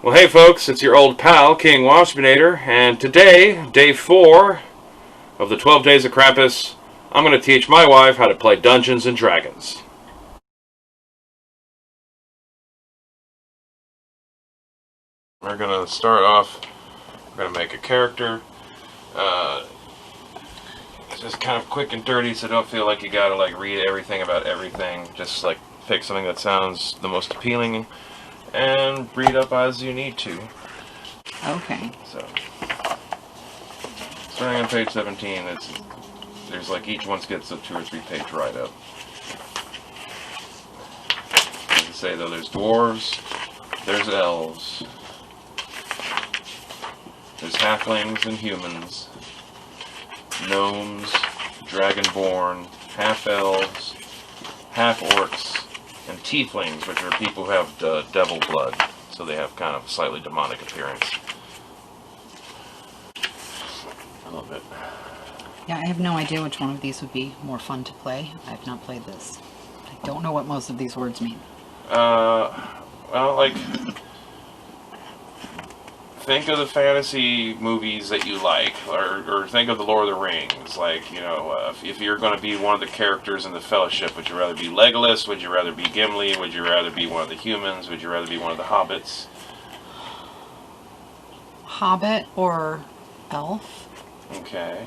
Well, hey folks, it's your old pal, King Waspinator, and today, day 4 of the 12 Days of Krampus, I'm going to teach my wife how to play Dungeons and Dragons. We're going to start off, we're going to make a character. It's just kind of quick and dirty, so don't feel like you got to read everything about everything. Just pick something that sounds the most appealing and read up as you need to. Okay. So, starting on page 17, there's each one gets a 2 or 3 page write up. As I say though, there's dwarves, there's elves, there's halflings and humans, gnomes, dragonborn, half-elves, half-orcs, and tieflings, which are people who have devil blood, so they have kind of slightly demonic appearance. A little bit. Yeah, I have no idea which one of these would be more fun to play. I have not played this. I don't know what most of these words mean. Well, think of the fantasy movies that you like, or think of the Lord of the Rings. If you're going to be one of the characters in the Fellowship, would you rather be Legolas? Would you rather be Gimli? Would you rather be one of the humans? Would you rather be one of the hobbits? Hobbit or elf? Okay.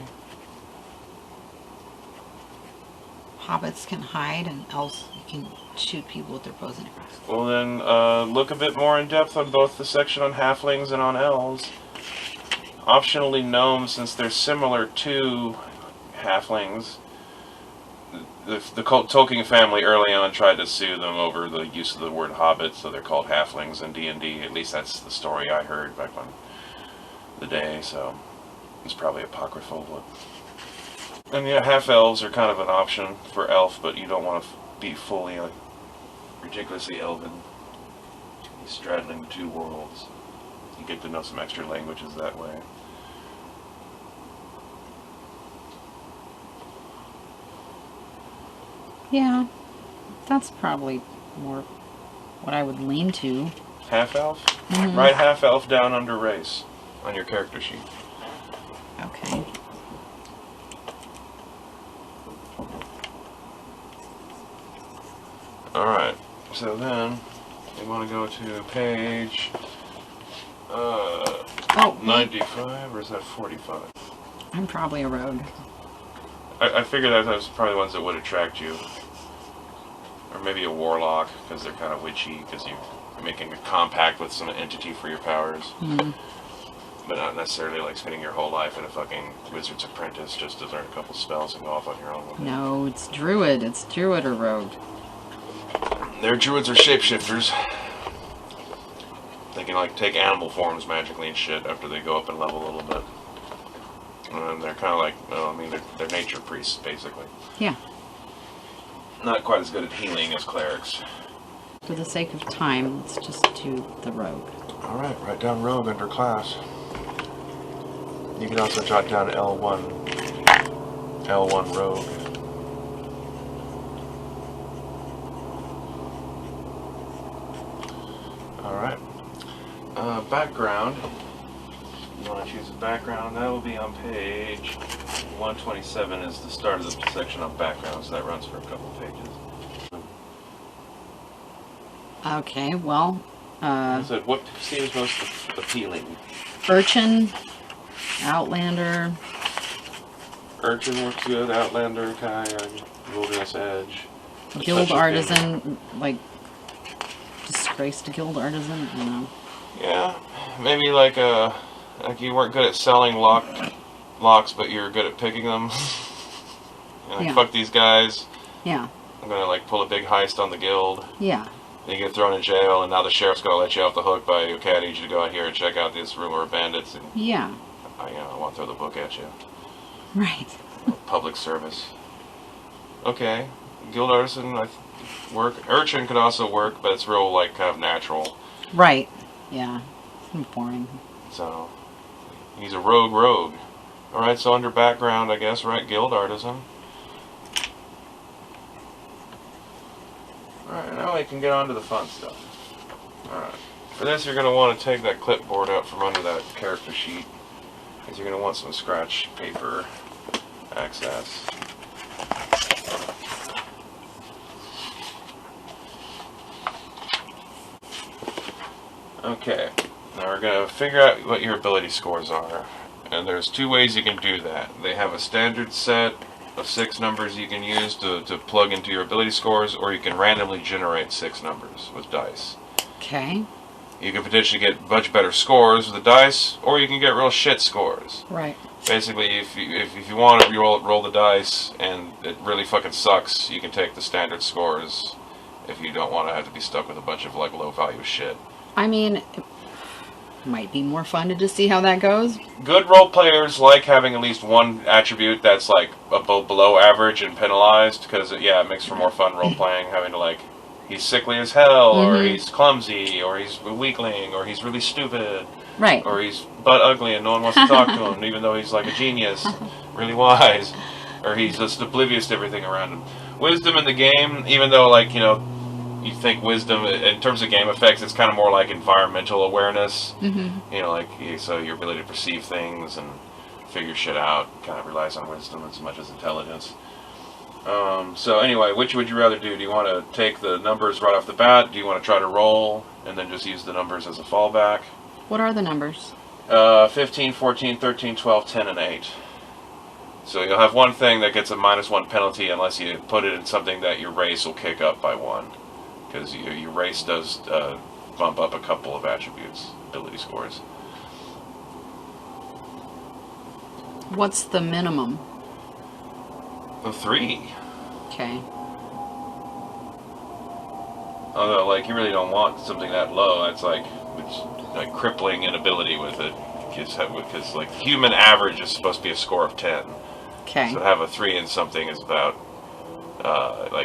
Hobbits can hide, and elves can shoot people with their bows and arrows. Well then, look a bit more in depth on both the section on halflings and on elves. Optionally gnomes, since they're similar to halflings. The Tolkien family early on tried to sue them over the use of the word hobbit, so they're called halflings in D&D. At least that's the story I heard back on the day, so it's probably apocryphal. And yeah, half-elves are kind of an option for elf, but you don't want to be fully ridiculously elven. He's straddling the two worlds. You get to know some extra languages that way. Yeah, that's probably more what I would lean to. Half-elf? Mm-hmm. Write half-elf down under race on your character sheet. Okay. Alright, so then we want to go to page 95, or is that 45? I'm probably a rogue. I figured that was probably the ones that would attract you. Or maybe a warlock, because they're kind of witchy, because you're making a compact with some entity for your powers. Mm-hmm. But not necessarily spending your whole life in a fucking wizard's apprentice just to learn a couple spells and go off on your own. No, it's druid. It's druid or rogue. Their druids are shapeshifters. They can take animal forms magically and shit after they go up in level a little bit. And they're kind of they're nature priests, basically. Yeah. Not quite as good at healing as clerics. For the sake of time, let's just do the rogue. Alright, write down rogue under class. You can also jot down L1 rogue. Alright. Background. You want to choose a background? That will be on page 127 is the start of the section on background, so that runs for a couple pages. Okay, well, So what seems most appealing? urchin, outlander. Urchin works good, Outlander, Wilderness Edge. Guild artisan, disgraced guild artisan, you know. Yeah, maybe you weren't good at selling locks, but you're good at picking them. Yeah. Fuck these guys. Yeah. I'm gonna pull a big heist on the guild. Yeah. You get thrown in jail, and now the sheriff's gonna let you off the hook by, okay, I need you to go out here and check out this rumor of bandits. And Yeah. I want to throw the book at you. Right. Public service. Okay, guild artisan work. Urchin could also work, but it's real kind of natural. Right. Yeah. It's boring. So he's a rogue. All right, so under background, I guess, right? Guild artisan. Alright, now we can get on to the fun stuff. Alright. For this, you're going to want to take that clipboard out from under that character sheet, because you're going to want some scratch paper access. Okay, now we're going to figure out what your ability scores are. And there's two ways you can do that. They have a standard set of 6 numbers you can use to plug into your ability scores, or you can randomly generate 6 numbers with dice. Okay. You can potentially get much better scores with the dice, or you can get real shit scores. Right. Basically, if you want to roll the dice and it really fucking sucks, you can take the standard scores if you don't want to have to be stuck with a bunch of like low value shit. I mean, it might be more fun to just see how that goes. Good role players like having at least one attribute that's like below average and penalized, because it makes for more fun role playing. Having to like, he's sickly as hell, or he's clumsy, or he's a weakling, or he's really stupid, right? Or he's butt ugly and no one wants to talk to him, even though he's like a genius, really wise, or he's just oblivious to everything around him. Wisdom in the game, even though like you think wisdom in terms of game effects, it's kind of more like environmental awareness. So your ability to perceive things and figure shit out kind of relies on wisdom as much as intelligence. So anyway, which would you rather do? Do you want to take the numbers right off the bat? Do you want to try to roll and then just use the numbers as a fallback? What are the numbers? 15, 14, 13, 12, 10, and 8. So you'll have one thing that gets a -1 penalty unless you put it in something that your race will kick up by 1. Because your race does bump up a couple of attributes, ability scores. What's the minimum? 3. Okay. Although, like, you really don't want something that low. That's like, it's like crippling inability with it. Because like, human average is supposed to be a score of 10. Okay. So to have a 3 in something is about,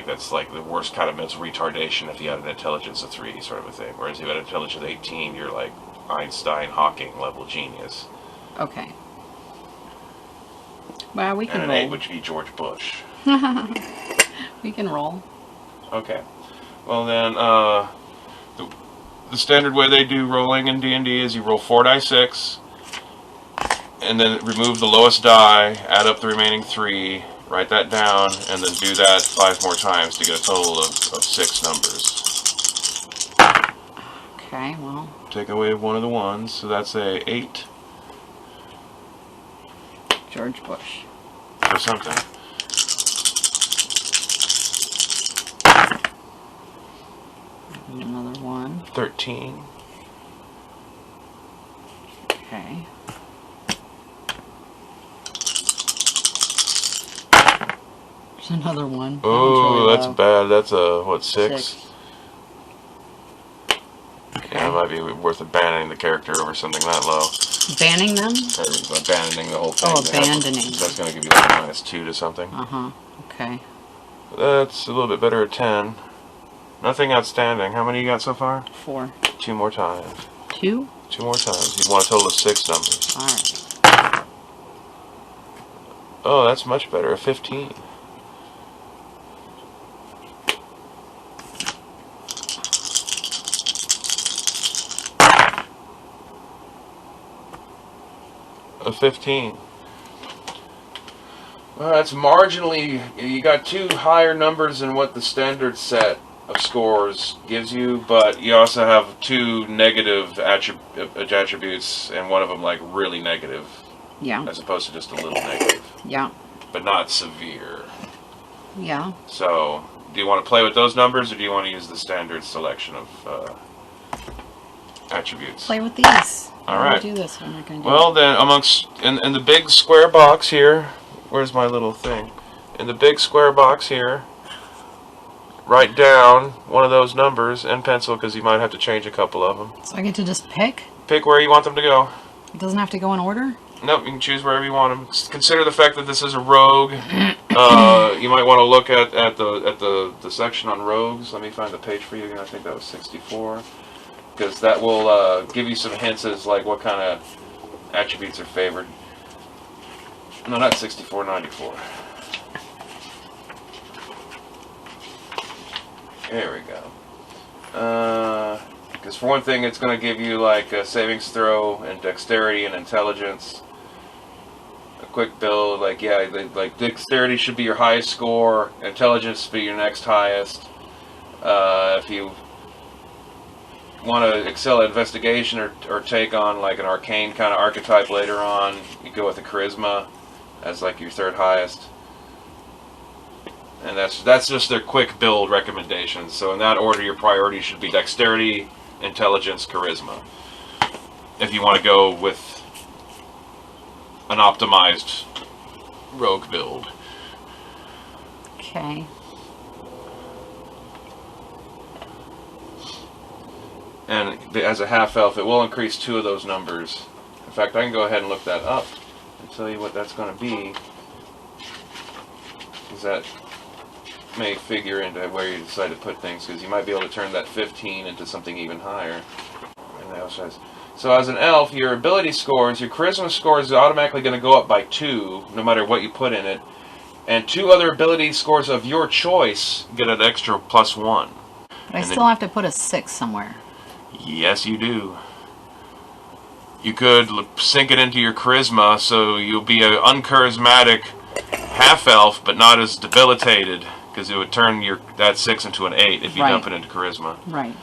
that's like the worst kind of mental retardation if you had an intelligence of 3 sort of a thing. Whereas if you had an intelligence of 18, you're like Einstein, Hawking level genius. Okay. Well, we can and roll. an 8 would be George Bush. We can roll. Okay. Well then, the standard way they do rolling in D&D is you roll 4 dice 6, and then remove the lowest die, add up the remaining 3, write that down, and then do that 5 more times to get a total of 6 numbers. Okay, well. Take away one of the ones, so that's a 8. George Bush. For something. Another 1. 13. Okay. There's another 1. Oh, that's bad. That's a, what, 6? Okay. Yeah, it might be worth abandoning the character over something that low. Banning them? Or abandoning the whole thing. Oh, abandoning. That's going to give you like a -2 to something. Uh-huh. Okay. That's a little bit better at 10. Nothing outstanding. How many you got so far? 4. 2 more times. 2? 2 more times. You want a total of 6 numbers. Alright. Oh, that's much better. A 15. A 15. Well, that's marginally. You got 2 higher numbers than what the standard set of scores gives you, but you also have 2 negative attributes, and one of them like really negative. Yeah. As opposed to just a little negative. Yeah. But not severe. Yeah. So, do you want to play with those numbers, or do you want to use the standard selection of attributes? Play with these. All right. Do this. What am I going to do? Well, then, in the big square box here, where's my little thing? In the big square box here, write down one of those numbers in pencil, because you might have to change a couple of them. So I get to just pick? Pick where you want them to go. It doesn't have to go in order? Nope, you can choose wherever you want them. Consider the fact that this is a rogue. You might want to look at the section on rogues. Let me find the page for you again. I think that was 64. Because that will give you some hints as like what kind of attributes are favored. No, not 64, 94. There we go. Because for one thing, it's going to give you like a savings throw and dexterity and intelligence. A quick build, like like dexterity should be your highest score, intelligence be your next highest. If you want to excel at investigation or take on like an arcane kind of archetype later on, you go with the charisma as like your third highest. And that's just their quick build recommendations. So in that order, your priority should be dexterity, intelligence, charisma. If you want to go with an optimized rogue build. Okay. And as a half-elf, it will increase 2 of those numbers. In fact, I can go ahead and look that up and tell you what that's going to be. Because that may figure into where you decide to put things, because you might be able to turn that 15 into something even higher. So as an elf, your ability scores, your charisma score is automatically going to go up by 2, no matter what you put in it. And 2 other ability scores of your choice get an extra +1. But I still have to put a 6 somewhere. Yes, you do. You could sink it into your charisma, so you'll be an uncharismatic half-elf, but not as debilitated, because it would turn that 6 into an 8 if you dump it into charisma. Right.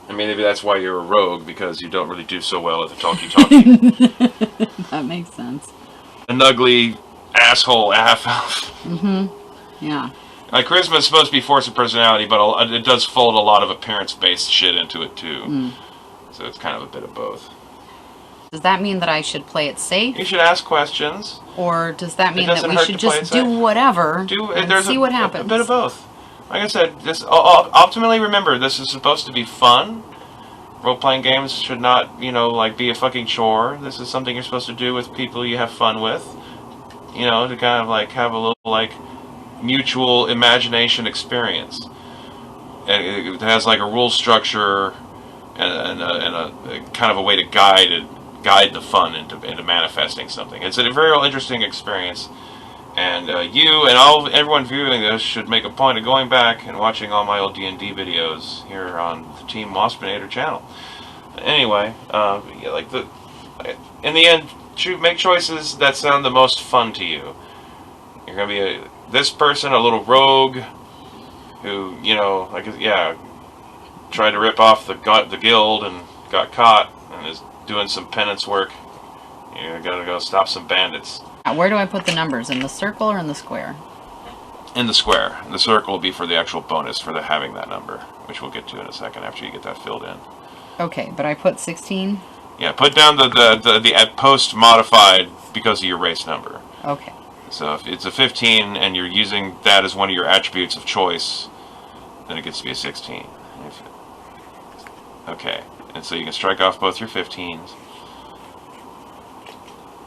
I mean, maybe that's why you're a rogue, because you don't really do so well at the talkie-talkie. That makes sense. An ugly asshole half-elf. Mm-hmm. Yeah. Like, charisma is supposed to be force of personality, but it does fold a lot of appearance-based shit into it, too. Mm. So it's kind of a bit of both. Does that mean that I should play it safe? You should ask questions. Or does that mean that we should just do whatever and see what happens? A bit of both. Like I said, optimally remember, this is supposed to be fun. Role-playing games should not, like be a fucking chore. This is something you're supposed to do with people you have fun with. To kind of like have a little like mutual imagination experience. And it has like a rule structure and a kind of a way to guide the fun into manifesting something. It's a very interesting experience. And you and everyone viewing this should make a point of going back and watching all my old D&D videos here on the Team Waspinator channel. Anyway, in the end, make choices that sound the most fun to you. You're going to be this person, a little rogue, who, tried to rip off the guild and got caught and is doing some penance work. You gotta go stop some bandits. Where do I put the numbers? In the circle or in the square? In the square. The circle will be for the actual bonus for having that number, which we'll get to in a second after you get that filled in. Okay, but I put 16? Yeah, put down the post modified because of your race number. Okay. So if it's a 15 and you're using that as one of your attributes of choice, then it gets to be a 16. Okay, and so you can strike off both your 15s.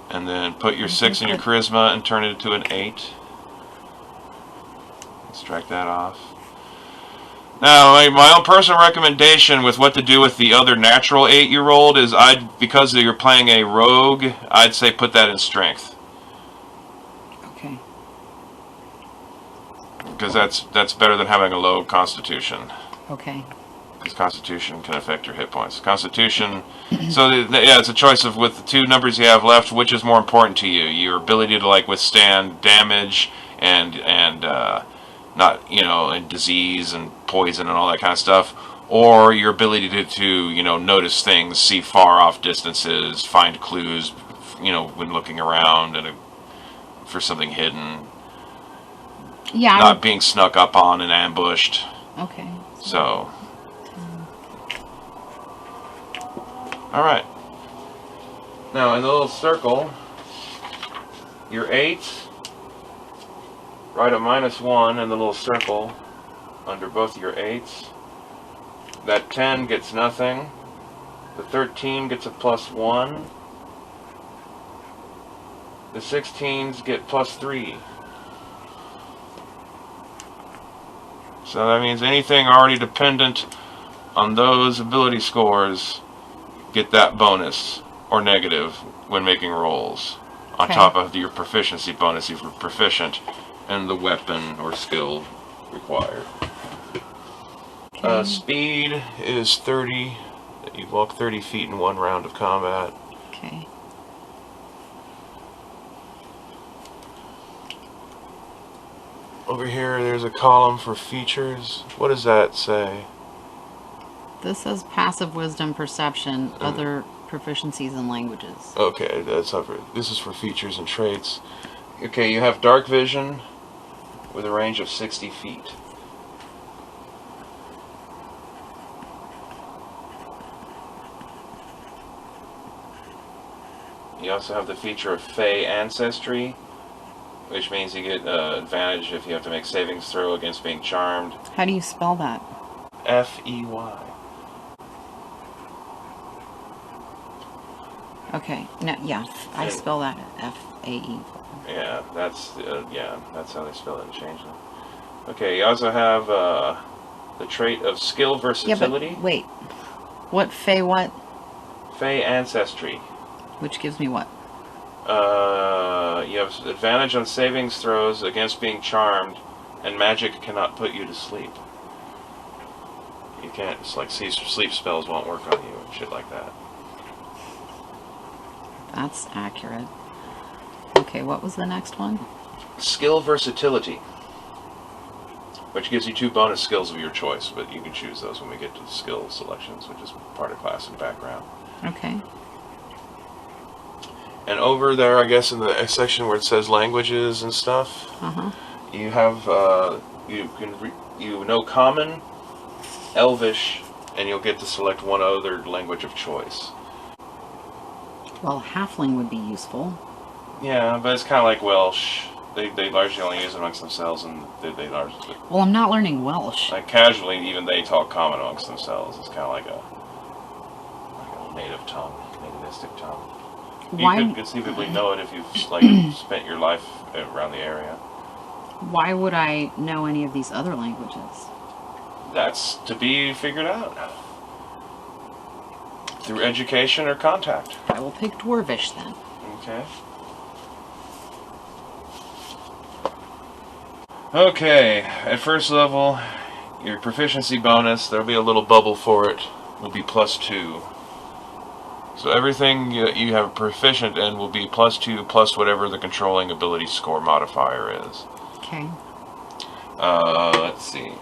And then put your 6 in your charisma and turn it into an 8. Strike that off. Now, my own personal recommendation with what to do with the other natural 8 you rolled is, because you're playing a rogue, I'd say put that in strength. Okay. Because that's better than having a low constitution. Okay. Because constitution can affect your hit points. Constitution, so it's a choice of, with the 2 numbers you have left, which is more important to you? Your ability to like withstand damage and and disease and poison and all that kind of stuff, or your ability to notice things, see far off distances, find clues, when looking around and for something hidden. Yeah. Not being snuck up on and ambushed. Okay. So. Alright. Now, in the little circle, your 8, write a -1 in the little circle under both your 8s. That 10 gets nothing. The 13 gets a +1. The 16s get +3. So that means anything already dependent on those ability scores get that bonus or negative when making rolls, on top of your proficiency bonus if you're proficient in the weapon or skill required. Okay. Speed is 30. You walk 30 feet in one round of combat. Okay. Over here, there's a column for features. What does that say? This says passive wisdom, perception, other proficiencies in languages. Okay, that's not for, this is for features and traits. Okay, you have dark vision with a range of 60 feet. You also have the feature of Fey ancestry, which means you get advantage if you have to make savings throw against being charmed. How do you spell that? F-E-Y. Okay. No, yeah, I spell that F-A-E. Yeah, that's how they spell it and change it. Okay, you also have the trait of skill versatility. Yeah, but wait. What Fey what? Fey ancestry. Which gives me what? You have advantage on savings throws against being charmed, and magic cannot put you to sleep. You can't, it's like sleep spells won't work on you and shit like that. That's accurate. Okay, what was the next one? Skill versatility, which gives you 2 bonus skills of your choice, but you can choose those when we get to the skill selections, which is part of class and background. Okay. And over there, I guess, in the section where it says languages and stuff, you have you know Common, Elvish, and you'll get to select one other language of choice. Well, halfling would be useful. Yeah, but it's kind of like Welsh. They largely only use it amongst themselves, and they largely... Well, I'm not learning Welsh. Like, casually, even they talk Common amongst themselves. It's kind of like a native tongue, nativistic tongue. Why? You could conceivably know it if you've, like, spent your life around the area. Why would I know any of these other languages? That's to be figured out. Through education or contact. I will pick Dwarvish then. Okay. Okay, at first level, your proficiency bonus, there'll be a little bubble for it, will be +2. So everything you have proficient in will be +2 plus whatever the controlling ability score modifier is. Okay. Let's see.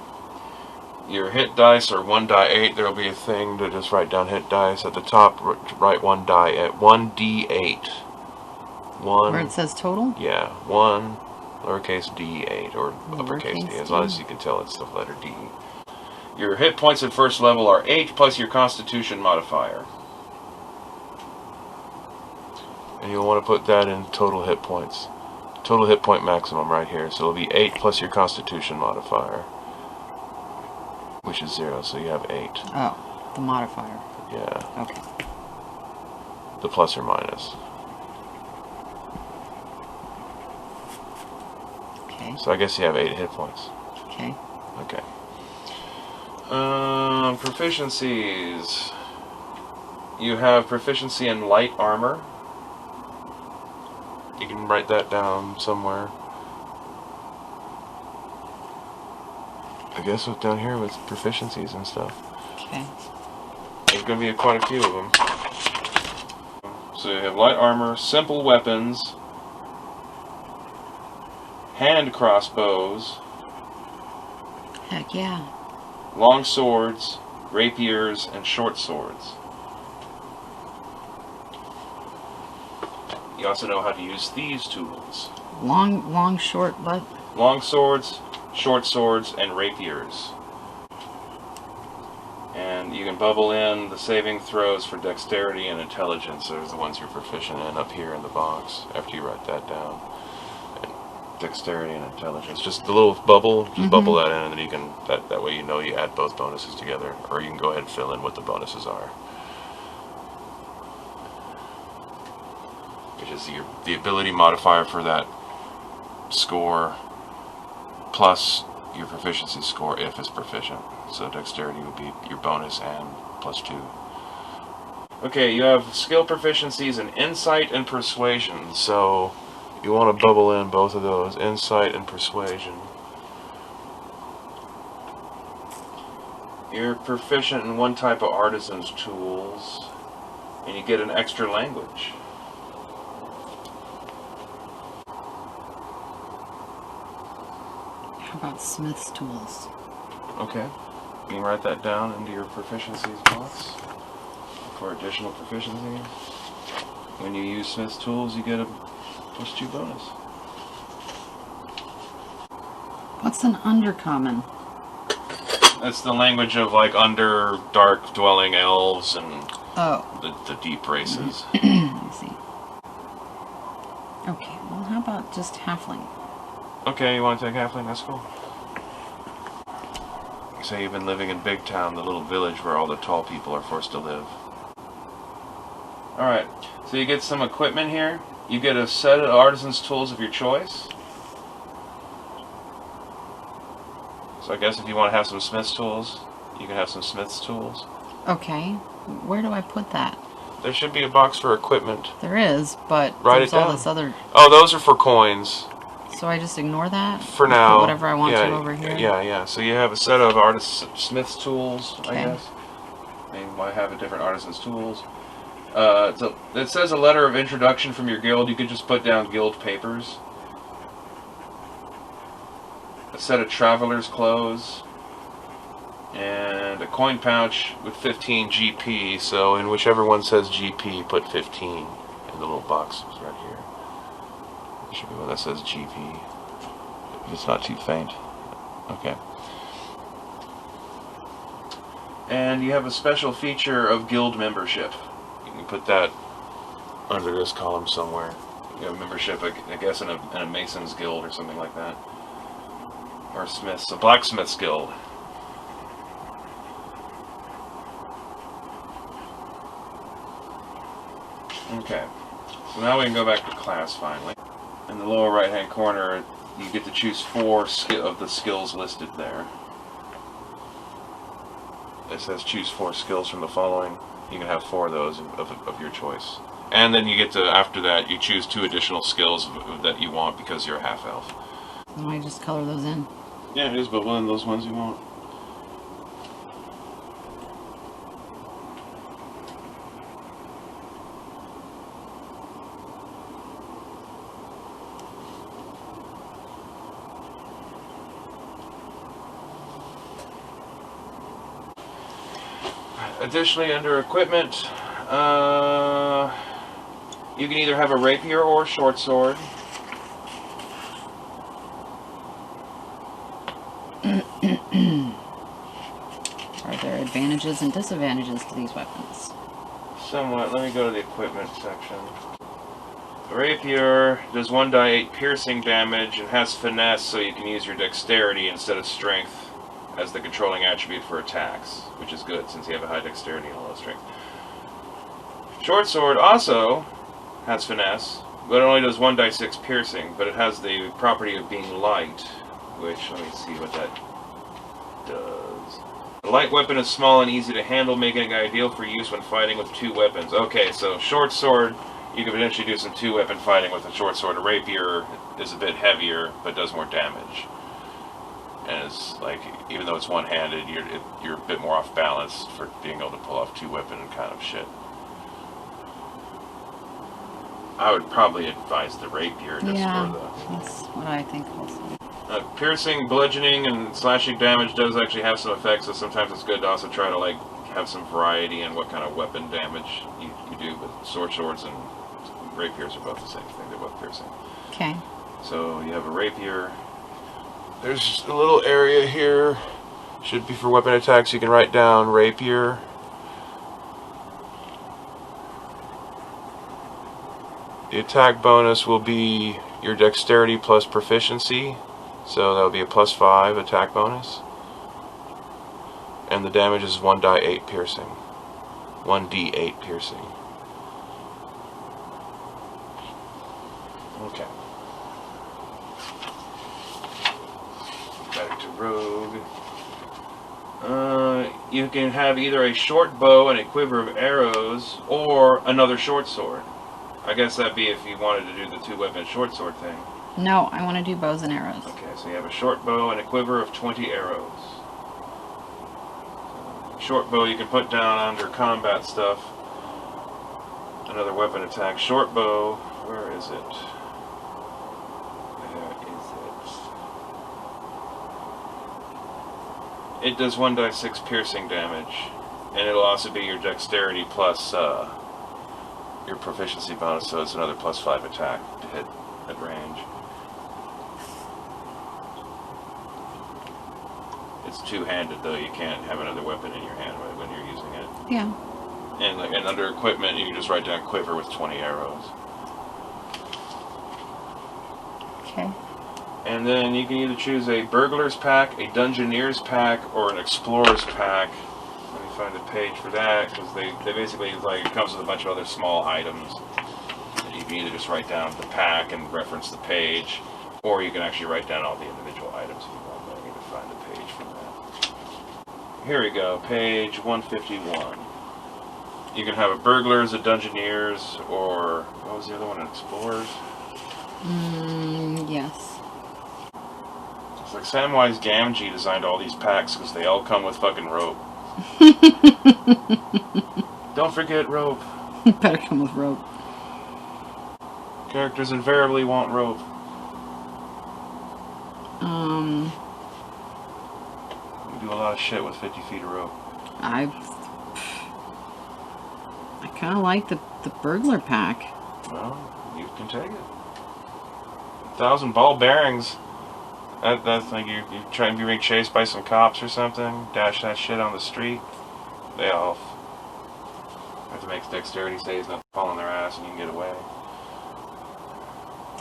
Your hit dice are 1d8. There'll be a thing to just write down hit dice. At the top, write 1d8. Where it says total? Yeah, 1 lowercase d8 or uppercase Lowercase d, as d. long as you can tell it's the letter D. Your hit points at first level are 8 plus your constitution modifier. And you'll want to put that in total hit points. Total hit point maximum right here. So it'll be 8 plus your constitution modifier, which is 0, so you have 8. Oh, the modifier. Yeah. Okay. The plus or minus. Okay. So I guess you have 8 hit points. Okay. Okay. Proficiencies. You have proficiency in light armor. You can write that down somewhere. I guess it's down here with proficiencies and stuff. Okay. There's going to be quite a few of them. So you have light armor, simple weapons, hand crossbows, Heck yeah. long swords, rapiers, and short swords. You also know how to use these tools. Long, short, what? Long swords, short swords, and rapiers. And you can bubble in the saving throws for dexterity and intelligence. Those are the ones you're proficient in up here in the box after you write that down. And dexterity and intelligence. Just the little bubble, just bubble that in, and then you can, that way you know you add both bonuses together. Or you can go ahead and fill in what the bonuses are. Which is the ability modifier for that score plus your proficiency score if it's proficient. So dexterity would be your bonus and +2. Okay, you have skill proficiencies in insight and persuasion. So you want to bubble in both of those, insight and persuasion. You're proficient in one type of artisan's tools, and you get an extra language. How about smith's tools? Okay. You can write that down into your proficiencies box for additional proficiency. When you use smith's tools, you get a +2 bonus. What's an undercommon? That's the language of like under dark dwelling elves and the deep races. I see. Okay, well, how about just halfling? Okay, you want to take halfling? That's cool. Say you've been living in Big Town, the little village where all the tall people are forced to live. Alright, so you get some equipment here. You get a set of artisan's tools of your choice. So I guess if you want to have some smith's tools, you can have some smith's tools. Okay, where do I put that? There should be a box for equipment. There is, but Write there's it down. all this other... Oh, those are for coins. So I just ignore that? For Just now. put whatever I want to over here? Yeah. So you have a set of smith's tools, Okay. I guess. They might have a different artisan's tools. So it says a letter of introduction from your guild. You could just put down guild papers. A set of traveler's clothes. And a coin pouch with 15 GP. So in whichever one says GP, put 15 in the little boxes right here. There should be one that says GP. If it's not too faint. Okay. And you have a special feature of guild membership. You can put that under this column somewhere. You have membership, I guess, in a Mason's guild or something like that. Or a blacksmith's guild. Okay. So now we can go back to class finally. In the lower right hand corner, you get to choose 4 of the skills listed there. It says choose 4 skills from the following. You can have 4 of those of your choice. And then you get to, after that, you choose 2 additional skills that you want because you're a half-elf. Then I just color those in. Yeah, it is, but one of those ones you want. Additionally, under equipment, you can either have a rapier or a short sword. Are there advantages and disadvantages to these weapons? Somewhat. Let me go to the equipment section. The rapier does 1d8 piercing damage and has finesse, so you can use your dexterity instead of strength as the controlling attribute for attacks, which is good since you have a high dexterity and a low strength. Short sword also has finesse, but it only does 1d6 piercing, but it has the property of being light, which, let me see what that does. The light weapon is small and easy to handle, making it ideal for use when fighting with 2 weapons. Okay, so short sword, you could potentially do some 2-weapon fighting with a short sword. A rapier is a bit heavier, but does more damage. And it's like, even though it's one-handed, you're a bit more off balance for being able to pull off 2-weapon kind of shit. I would probably advise the rapier just Yeah, for the... that's what I think also. Piercing, bludgeoning, and slashing damage does actually have some effects, so sometimes it's good to also try to like have some variety in what kind of weapon damage you do. But swords and rapiers are both the same thing. They're both piercing. Okay. So you have a rapier. There's a little area here. Should be for weapon attacks. You can write down rapier. The attack bonus will be your dexterity plus proficiency. So that would be a +5 attack bonus. And the damage is 1d8 piercing. 1d8 piercing. Okay. Back to rogue. You can have either a short bow and a quiver of arrows, or another short sword. I guess that'd be if you wanted to do the 2-weapon short sword thing. No, I want to do bows and arrows. Okay, so you have a short bow and a quiver of 20 arrows. Short bow you can put down under combat stuff. Another weapon attack. Short bow. Where is it? Where is it? It does 1d6 piercing damage. And it'll also be your dexterity plus your proficiency bonus, so it's another +5 attack to hit at range. It's two-handed though, you can't have another weapon in your hand when you're using it. Yeah. And under equipment, you can just write down quiver with 20 arrows. Okay. And then you can either choose a burglar's pack, a dungeoneer's pack, or an explorer's pack. Let me find a page for that, because they basically, like, it comes with a bunch of other small items. You can either just write down the pack and reference the page, or you can actually write down all the individual items if you want. I need to find a page for that. Here we go, page 151. You can have a burglar's, a dungeoneer's, or what was the other one? An explorer's? Yes. It's like Samwise Gamgee designed all these packs because they all come with fucking rope. Don't forget rope. Better come with rope. Characters invariably want rope. You do a lot of shit with 50 feet of rope. I kind of like the burglar pack. Well, you can take it. 1,000 ball bearings. That's like you trying to be being chased by some cops or something. Dash that shit on the street. They all have to make dexterity saves, not fall on their ass, and you can get away.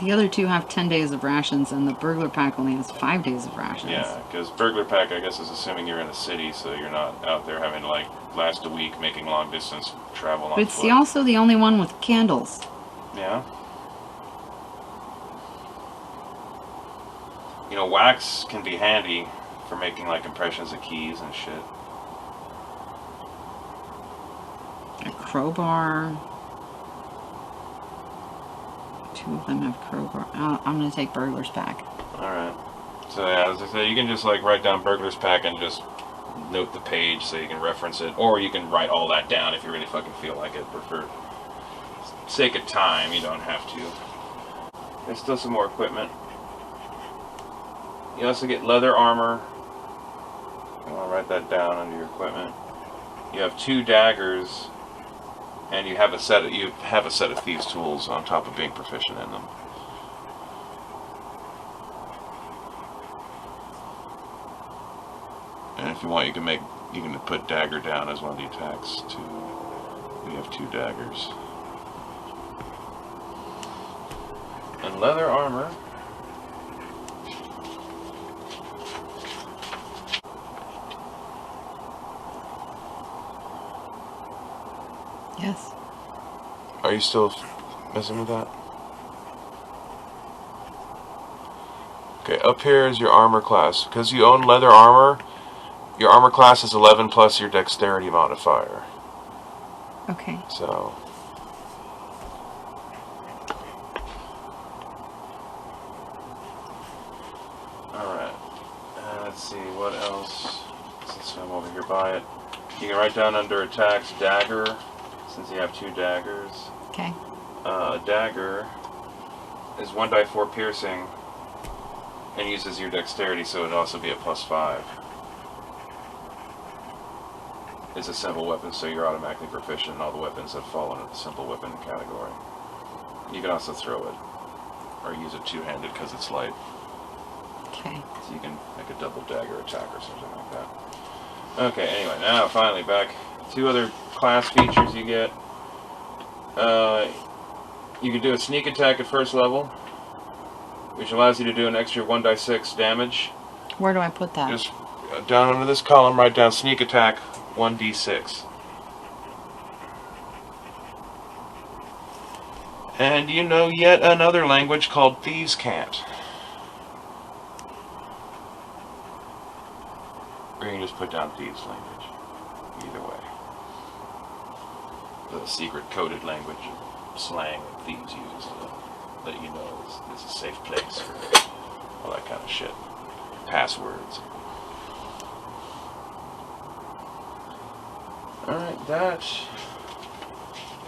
The other two have 10 days of rations, and the burglar pack only has 5 days of rations. Yeah, because burglar pack, I guess, is assuming you're in a city, so you're not out there having to, like, last a week making long distance travel on But it's foot. also the only one with candles. Yeah. You know, wax can be handy for making, like, impressions of keys and shit. A crowbar. Two of them have crowbar. I'm going to take burglar's pack. Alright. So, yeah, as I said, you can just, like, write down burglar's pack and just note the page so you can reference it. Or you can write all that down if you really fucking feel like it. But for sake of time, you don't have to. There's still some more equipment. You also get leather armor. I'll write that down under your equipment. You have 2 daggers, and you have a set of thieves' tools on top of being proficient in them. And if you want, you can put dagger down as one of the attacks too. You have 2 daggers and leather armor. Yes. Are you still messing with that? Okay, up here is your armor class. Because you own leather armor, your armor class is 11 plus your dexterity modifier. Okay. So... Alright. Let's see, what else? Since I'm over here by it. You can write down under attacks, dagger, since you have 2 daggers. Okay. A dagger is 1d4 piercing and uses your dexterity, so it'd also be a +5. It's a simple weapon, so you're automatically proficient in all the weapons that fall under the simple weapon category. You can also throw it, or use it two-handed because it's light. Okay. So you can make a double dagger attack or something like that. Okay, anyway, now finally back. 2 other class features you get. You can do a sneak attack at first level, which allows you to do an extra 1d6 damage. Where do I put that? Just down under this column, write down sneak attack 1d6. And you know yet another language called Thieves' Cant. Or you can just put down Thieves' language. Either way. The secret coded language slang that thieves use to let you know it's a safe place for all that kind of shit. Passwords. Alright, that...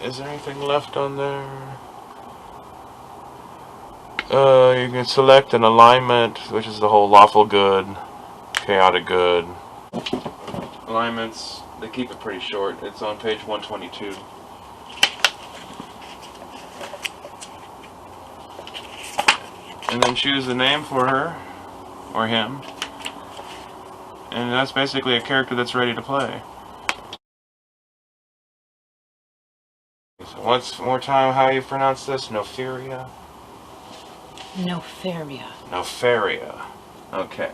Is there anything left on there? You can select an alignment, which is the whole lawful good, chaotic good. Alignments, they keep it pretty short. It's on page 122. And then choose the name for her, or him. And that's basically a character that's ready to play. So once more time, how you pronounce this? Noferia? Noferia. Noferia. Okay.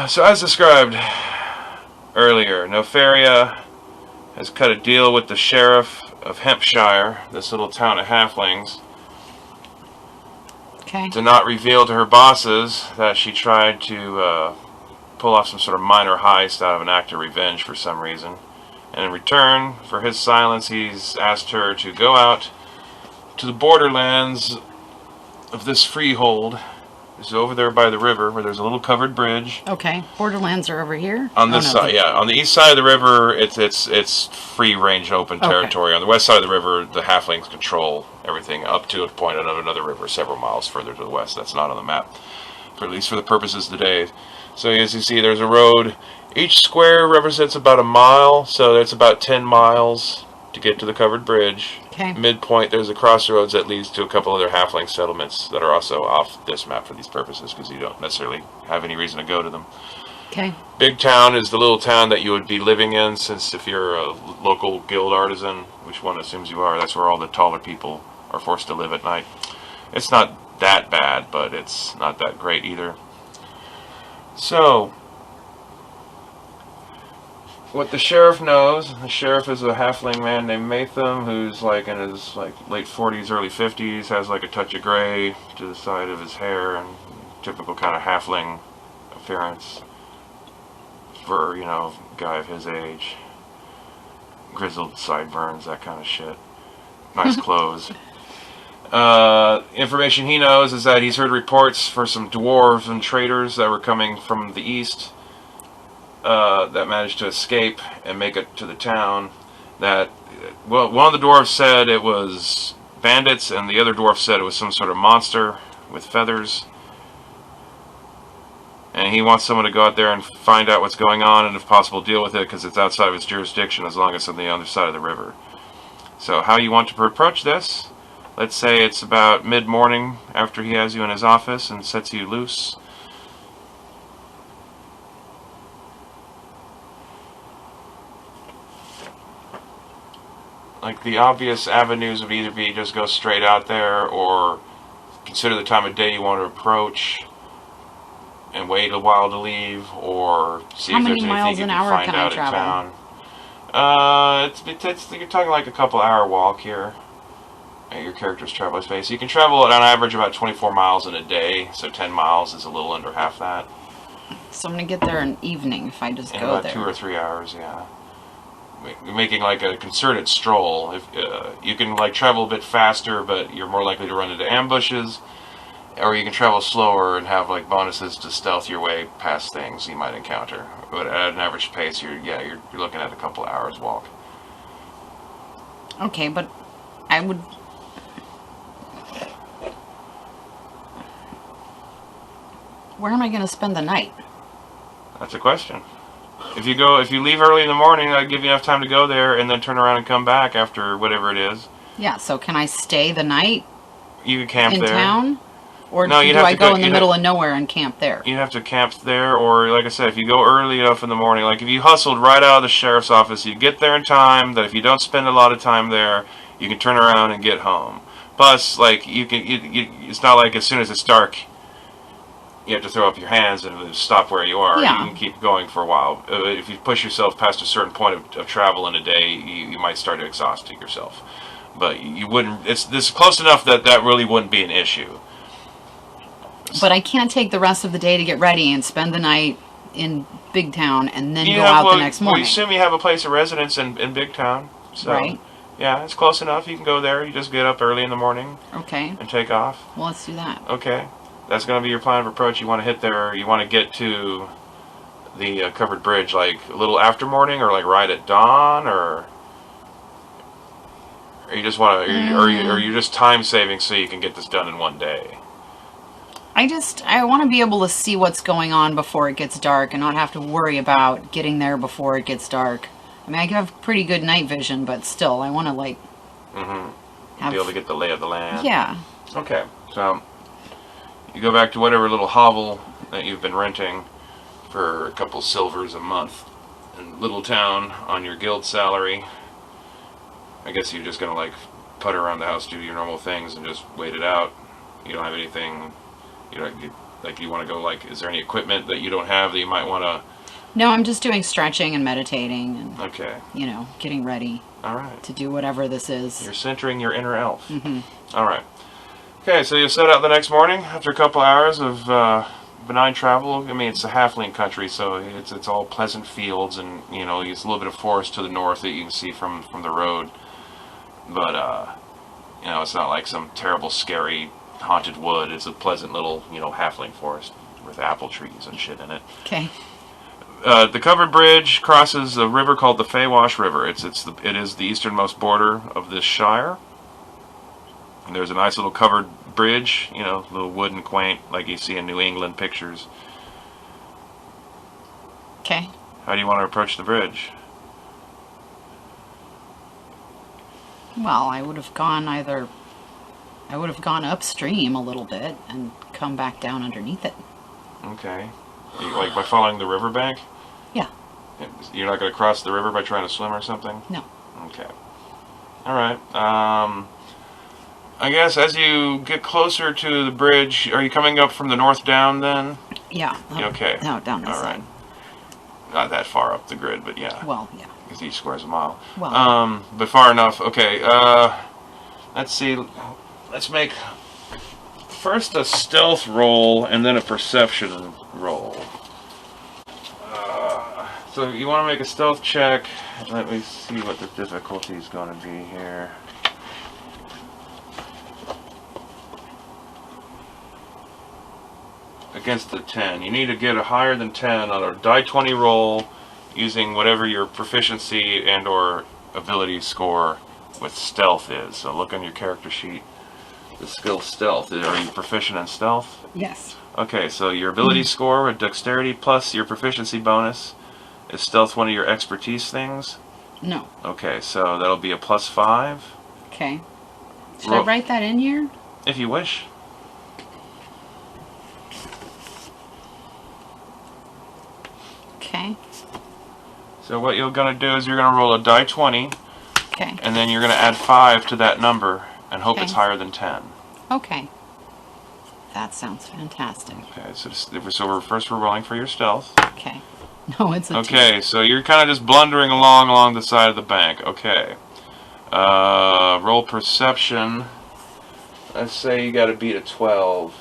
So as described earlier, Noferia has cut a deal with the sheriff of Hampshire, this little town of halflings, to not reveal to her bosses that she tried to pull off some sort of minor heist out of an act of revenge for some reason. And in return for his silence, he's asked her to go out to the borderlands of this freehold. It's over there by the river where there's a little covered bridge. Okay, borderlands are over here? On this side, yeah. On the east side of the river, it's free range open territory. Okay. On the west side of the river, the halflings control everything up to a point of another river several miles further to the west. That's not on the map, for at least for the purposes of today. So as you see, there's a road. Each square represents about a mile, so that's about 10 miles to get to the covered bridge. Okay. Midpoint, there's a crossroads that leads to a couple other halfling settlements that are also off this map for these purposes, because you don't necessarily have any reason to go to them. Okay. Big Town is the little town that you would be living in, since if you're a local guild artisan, which one assumes you are, that's where all the taller people are forced to live at night. It's not that bad, but it's not that great either. So, what the sheriff knows, the sheriff is a halfling man named Matham, who's like in his late 40s, early 50s, has like a touch of gray to the side of his hair, and typical kind of halfling appearance for, you know, a guy of his age. Grizzled sideburns, that kind of shit. Nice clothes. Information he knows is that he's heard reports for some dwarves and traders that were coming from the east that managed to escape and make it to the town. That, well, one of the dwarves said it was bandits, and the other dwarf said it was some sort of monster with feathers. And he wants someone to go out there and find out what's going on, and if possible deal with it, because it's outside of his jurisdiction as long as it's on the other side of the river. So how you want to approach this? Let's say it's about mid-morning after he has you in his office and sets you loose. Like, the obvious avenues would either be just go straight out there, or consider the time of day you want to approach and wait a while to leave, or see if there's anything you can find out in town. You're talking like a couple hour walk here at your character's travel space. You can travel at on average about 24 miles in a day, so 10 miles is a little under half that. So I'm going to get there in the evening if I just go about there. 2 or 3 hours, yeah. Making like a concerted stroll. If you can like travel a bit faster, but you're more likely to run into ambushes, or you can travel slower and have like bonuses to stealth your way past things you might encounter. But at an average pace, you're looking at a couple hours walk. Okay, but I would. Where am I going to spend the night? That's a question. If you leave early in the morning, that'll give you enough time to go there and then turn around and come back after whatever it is. Yeah, so can I stay the night? You can camp in there. Town? Or no, do I go in the middle of nowhere and camp there? You'd have to camp there, or like I said, if you go early enough in the morning, like if you hustled right out of the sheriff's office, you get there in time, that if you don't spend a lot of time there, you can turn around and get home. Plus, like, it's not like as soon as it's dark, you have to throw up your hands and stop where you are. Yeah. You can keep going for a while. If you push yourself past a certain point of travel in a day, you might start to exhaust yourself. But you wouldn't. This is close enough that really wouldn't be an issue. But I can't take the rest of the day to get ready and spend the night in Big Town and then go out the next morning. We assume you have a place of residence in Big Town. So, right. Yeah, it's close enough. You can go there. You just get up early in the morning. Okay. And take off. Well, let's do that. Okay. That's going to be your plan of approach. You want to hit there. You want to get to the covered bridge, like a little after morning, or like right at dawn, or you just want to, or you just time saving so you can get this done in one day? I want to be able to see what's going on before it gets dark and not have to worry about getting there before it gets dark. I mean, I have pretty good night vision, but still, I want to, like, be able to get the lay of the land. Yeah. Okay, so you go back to whatever little hovel that you've been renting for a couple silvers a month in Little Town on your guild salary. I guess you're just going to, like, putter around the house, do your normal things, and just wait it out. You don't have anything, you want to go, like, is there any equipment that you don't have that you might want to... No, I'm just doing stretching and meditating and, okay, getting ready. All right. To do whatever this is. You're centering your inner elf. All right. Okay, so you set out the next morning after a couple hours of benign travel. I mean, it's a halfling country, so it's all pleasant fields, and it's a little bit of forest to the north that you can see from the road. But it's not like some terrible, scary, haunted wood. It's a pleasant little halfling forest with apple trees and shit in it. Okay. The covered bridge crosses a river called the Feywash River. It is the easternmost border of this shire. And there's a nice little covered bridge, little wooden quaint, like you see in New England pictures. Okay. How do you want to approach the bridge? Well, I would have gone upstream a little bit and come back down underneath it. Okay. Like by following the riverbank? Yeah. You're not going to cross the river by trying to swim or something? No. Okay. All right. I guess as you get closer to the bridge, are you coming up from the north down then? Yeah. Okay. No, down this All right. side. Not that far up the grid, but yeah. Well, yeah. Because each square's a mile. Well. But far enough. Okay. Let's see. Let's make first a stealth roll and then a perception roll. So you want to make a stealth check. Let me see what the difficulty is going to be here. Against the 10. You need to get a higher than 10 on a die 20 roll using whatever your proficiency and or ability score with stealth is. So look on your character sheet. The skill stealth. Are you proficient in stealth? Yes. Okay, so your ability score with dexterity plus your proficiency bonus. Is stealth one of your expertise things? No. Okay, so that'll be a +5. Okay. Should I write that in here? If you wish. Okay. So what you're going to do is you're going to roll a die 20. Okay. And then you're going to add 5 to that number and hope it's higher than 10. Okay. That sounds fantastic. Okay, so we're rolling for your stealth. Okay. No, it's a Okay, 2. so you're kind of just blundering along the side of the bank. Okay. Roll perception. Let's say you got to beat a 12.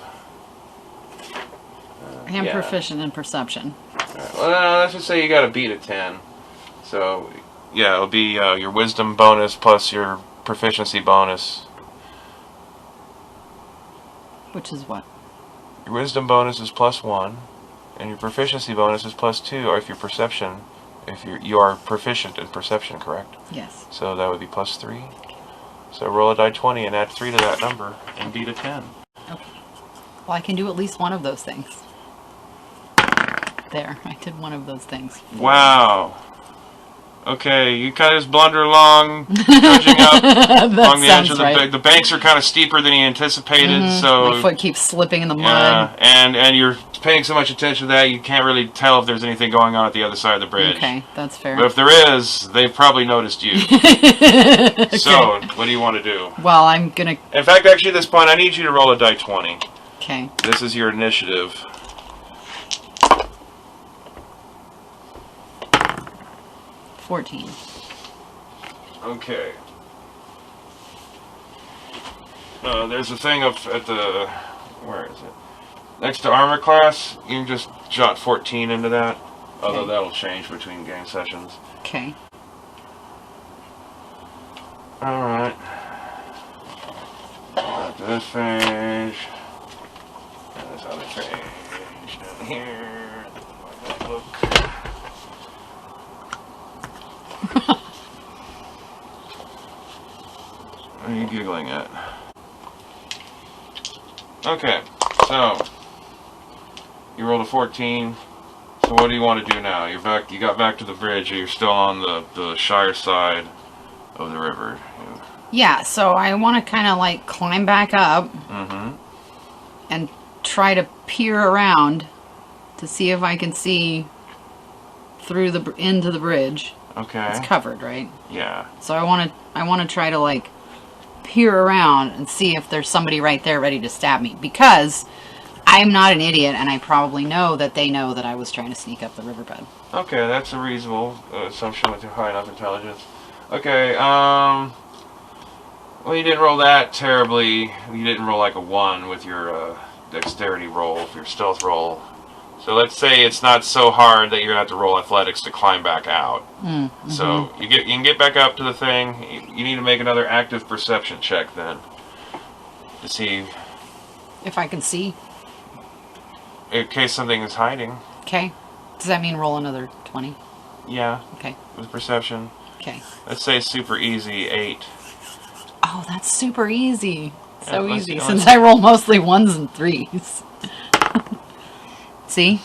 I am proficient in perception. Right. Well, let's just say you got to beat a 10. So, yeah, it'll be your wisdom bonus plus your proficiency bonus. Which is what? Your wisdom bonus is +1, and your proficiency bonus is +2. Or if you are proficient in perception, correct? Yes. So that would be +3. So roll a die 20 and add 3 to that number and beat a 10. Okay. Well, I can do at least one of those things. There, I did one of those things. Wow. Okay, you kind of just blunder along, trudging up along the edge of the bank. The banks are kind of steeper than you anticipated, so my foot keeps slipping in the mud. Yeah, and you're paying so much attention to that you can't really tell if there's anything going on at the other side of the bridge. Okay, that's fair. But if there is, they've probably noticed you. Okay. So, what do you want to do? Well, I'm gonna... In fact, actually, at this point, I need you to roll a die 20. Okay. This is your initiative. 14. Okay. There's a thing up at the... Where is it? Next to armor class, you can just jot 14 into that. Although that'll change between game sessions. Okay. Alright. This page. And this other page down here. Look. What are you giggling at? Okay, so you rolled a 14. So what do you want to do now? You're back. You got back to the bridge. Or you're still on the Shire side of the river. Yeah. So I want to kind of like climb back up and try to peer around to see if I can see through into the bridge. Okay. It's covered, right? Yeah. So I want to try to like peer around and see if there's somebody right there ready to stab me, because I'm not an idiot and I probably know that they know that I was trying to sneak up the riverbed. Okay, that's a reasonable assumption with your high enough intelligence. Okay, well, you didn't roll that terribly. You didn't roll like a 1 with your dexterity roll, your stealth roll. So let's say it's not so hard that you're gonna have to roll athletics to climb back out. So you can get back up to the thing. You need to make another active perception check then to see if I can see. In case something is hiding. Okay. Does that mean roll another 20? Yeah. Okay. With perception. Okay. Let's say super easy, 8. Oh, that's super easy. So Yeah, easy, since I roll mostly 1s and 3s. See?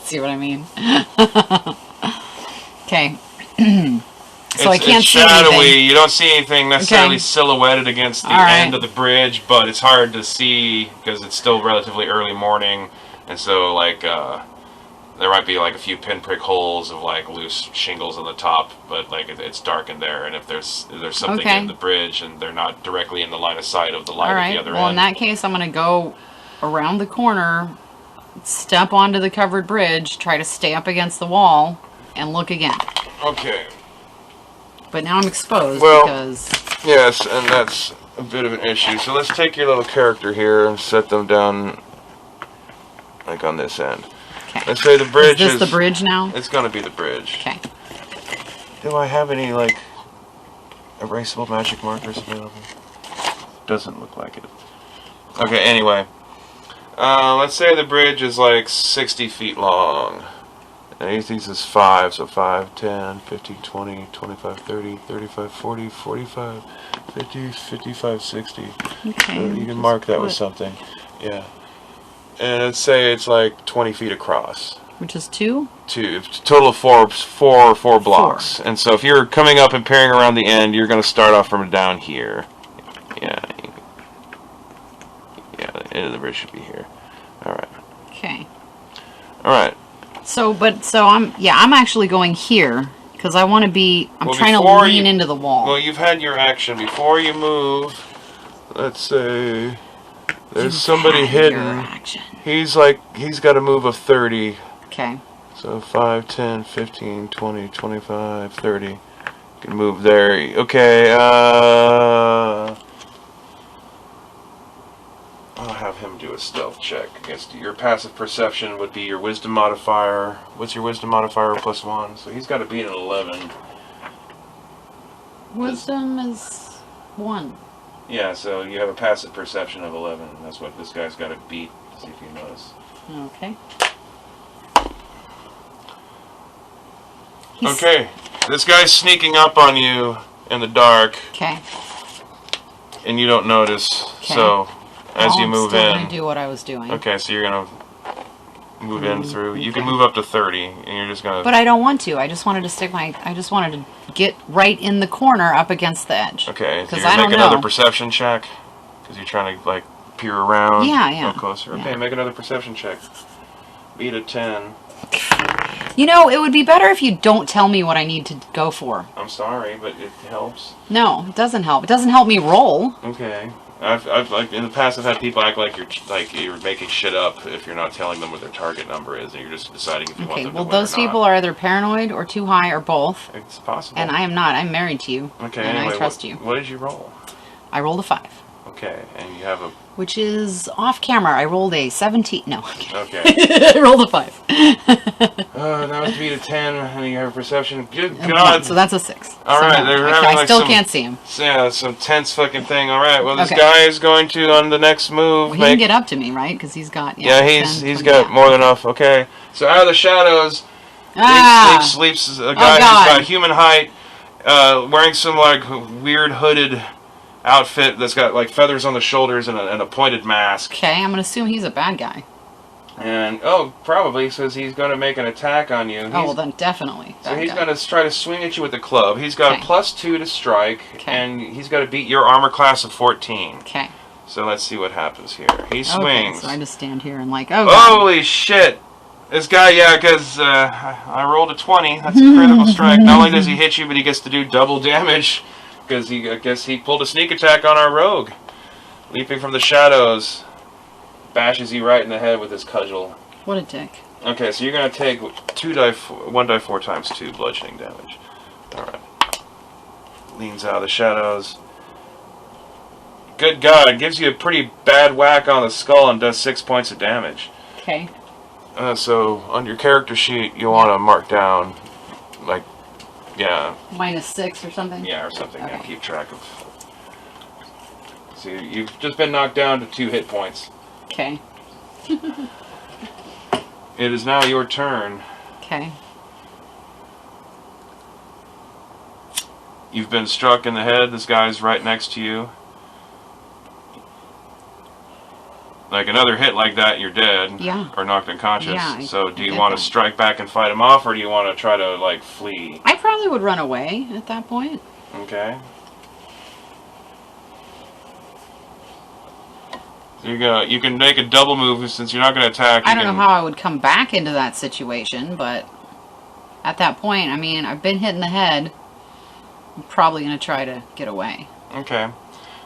See what I mean? Okay. So I can't it's see shadowy. anything. You don't see anything necessarily silhouetted against the end of the bridge, but it's hard to see because it's still relatively early morning, and so like there might be like a few pinprick holes of like loose shingles on the top, but like it's dark in there, and if there's something in the bridge and they're not directly in the line of sight of the light at the other end. Well, in that case, I'm gonna go around the corner, step onto the covered bridge, try to stay up against the wall, and look again. Okay. But now I'm exposed because... Yes, and that's a bit of an issue. So let's take your little character here and set them down, like on this end. Okay. Let's say the bridge is... this the bridge now? It's going to be the bridge. Okay. Do I have any, like, erasable magic markers available? Doesn't look like it. Okay, anyway. Let's say the bridge is, like, 60 feet long. And each of these is 5, so 5, 10, 15, 20, 25, 30, 35, 40, 45, 50, 55, 60. Okay. So you can mark that with something. Yeah. And let's say it's like 20 feet across. Which is 2? 2. Total of 4 blocks. 4. And so if you're coming up and peering around the end, you're going to start off from down here. Yeah. Yeah, the end of the bridge should be here. Alright. Okay. Alright. So I'm actually going here because I want to be. I'm trying to lean into the wall. Well, you've had your action before you move. Let's say there's somebody hidden. He's got a move of 30. Okay. So 5, 10, 15, 20, 25, 30. You can move there. Okay. I'll have him do a stealth check against your passive perception. Would be your wisdom modifier. What's your wisdom modifier? +1. So he's got to beat an 11. Wisdom is 1. Yeah, so you have a passive perception of 11. That's what this guy's got to beat. See if you notice. Okay. Okay. This guy's sneaking up on you in the dark. Okay. And you don't notice. Okay. So as you move in, I'm do what I was doing. Okay, so you're gonna move in through. You can move up to 30, and you're just gonna. But I don't want to. I just wanted to stick my. I just wanted to get right in the corner, up against the edge. Okay, so you're gonna make another perception check because you're trying to like peer around. Yeah. Go closer. Okay, make another perception check. Beat a 10. You know, it would be better if you don't tell me what I need to go for. I'm sorry, but it helps. No, it doesn't help. It doesn't help me roll. Okay. I've like in the past I've had people act like you're making shit up if you're not telling them what their target number is and you're just deciding if you want them to win or not. Well, those people are either paranoid or too high or both. It's possible. And I am not. I'm married to you. Okay. And anyway, I trust you. What did you roll? I rolled a 5. Okay, and you have a... Which is off camera. I rolled a 17. No. Okay. I rolled a 5. That was beat a 10, and you have a perception. Good God. So that's a 6. Alright, they're having I still can't see him. Yeah, some tense fucking thing. Alright, well this guy is going to, on the next move... Well, he can get up to me, right? Because he's got... Yeah, he's got more than enough. Okay. So out of the shadows, leaps a guy who's got human height, wearing some like weird hooded outfit that's got like feathers on the shoulders and a pointed mask. Okay, I'm gonna assume he's a bad guy. And probably says he's going to make an attack on you. Well then definitely. So he's going to try to swing at you with the club. He's got a +2 to strike, and he's got to beat your armor class of 14. Okay. So let's see what happens here. He swings. Okay, so I just stand here and like, oh God. Holy shit! This guy, because I rolled a 20. That's a critical strike. Not only does he hit you, but he gets to do double damage because I guess he pulled a sneak attack on our rogue, leaping from the shadows. Bashes you right in the head with his cudgel. What a dick. Okay, so you're going to take 1d4 times 2 bludgeoning damage. Alright. Leans out of the shadows. Good God, gives you a pretty bad whack on the skull and does 6 points of damage. Okay. So, on your character sheet, you want to mark down, like, yeah. -6 or something? Yeah, or something. Okay. Yeah, keep track of. So, you've just been knocked down to 2 hit points. Okay. It is now your turn. Okay. You've been struck in the head. This guy's right next to you. Like another hit like that, you're dead. Yeah. Or knocked unconscious. Yeah, So do you want to strike back and fight him off, or do you want to try to, like, flee? I probably would run away at that point. Okay. You can make a double move since you're not going to attack. I don't know how I would come back into that situation, but at that point, I mean, I've been hit in the head. I'm probably going to try to get away. Okay.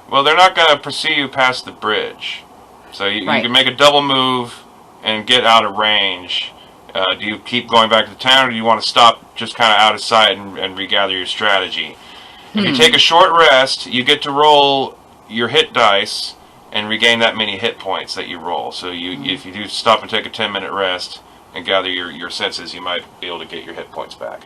Well, they're not going to pursue you past the bridge. So you can make a double move and get out of range. Do you keep going back to the town, or do you want to stop just kind of out of sight and regather your strategy? If you take a short rest, you get to roll your hit dice and regain that many hit points that you roll. So if you do stop and take a 10-minute rest and gather your senses, you might be able to get your hit points back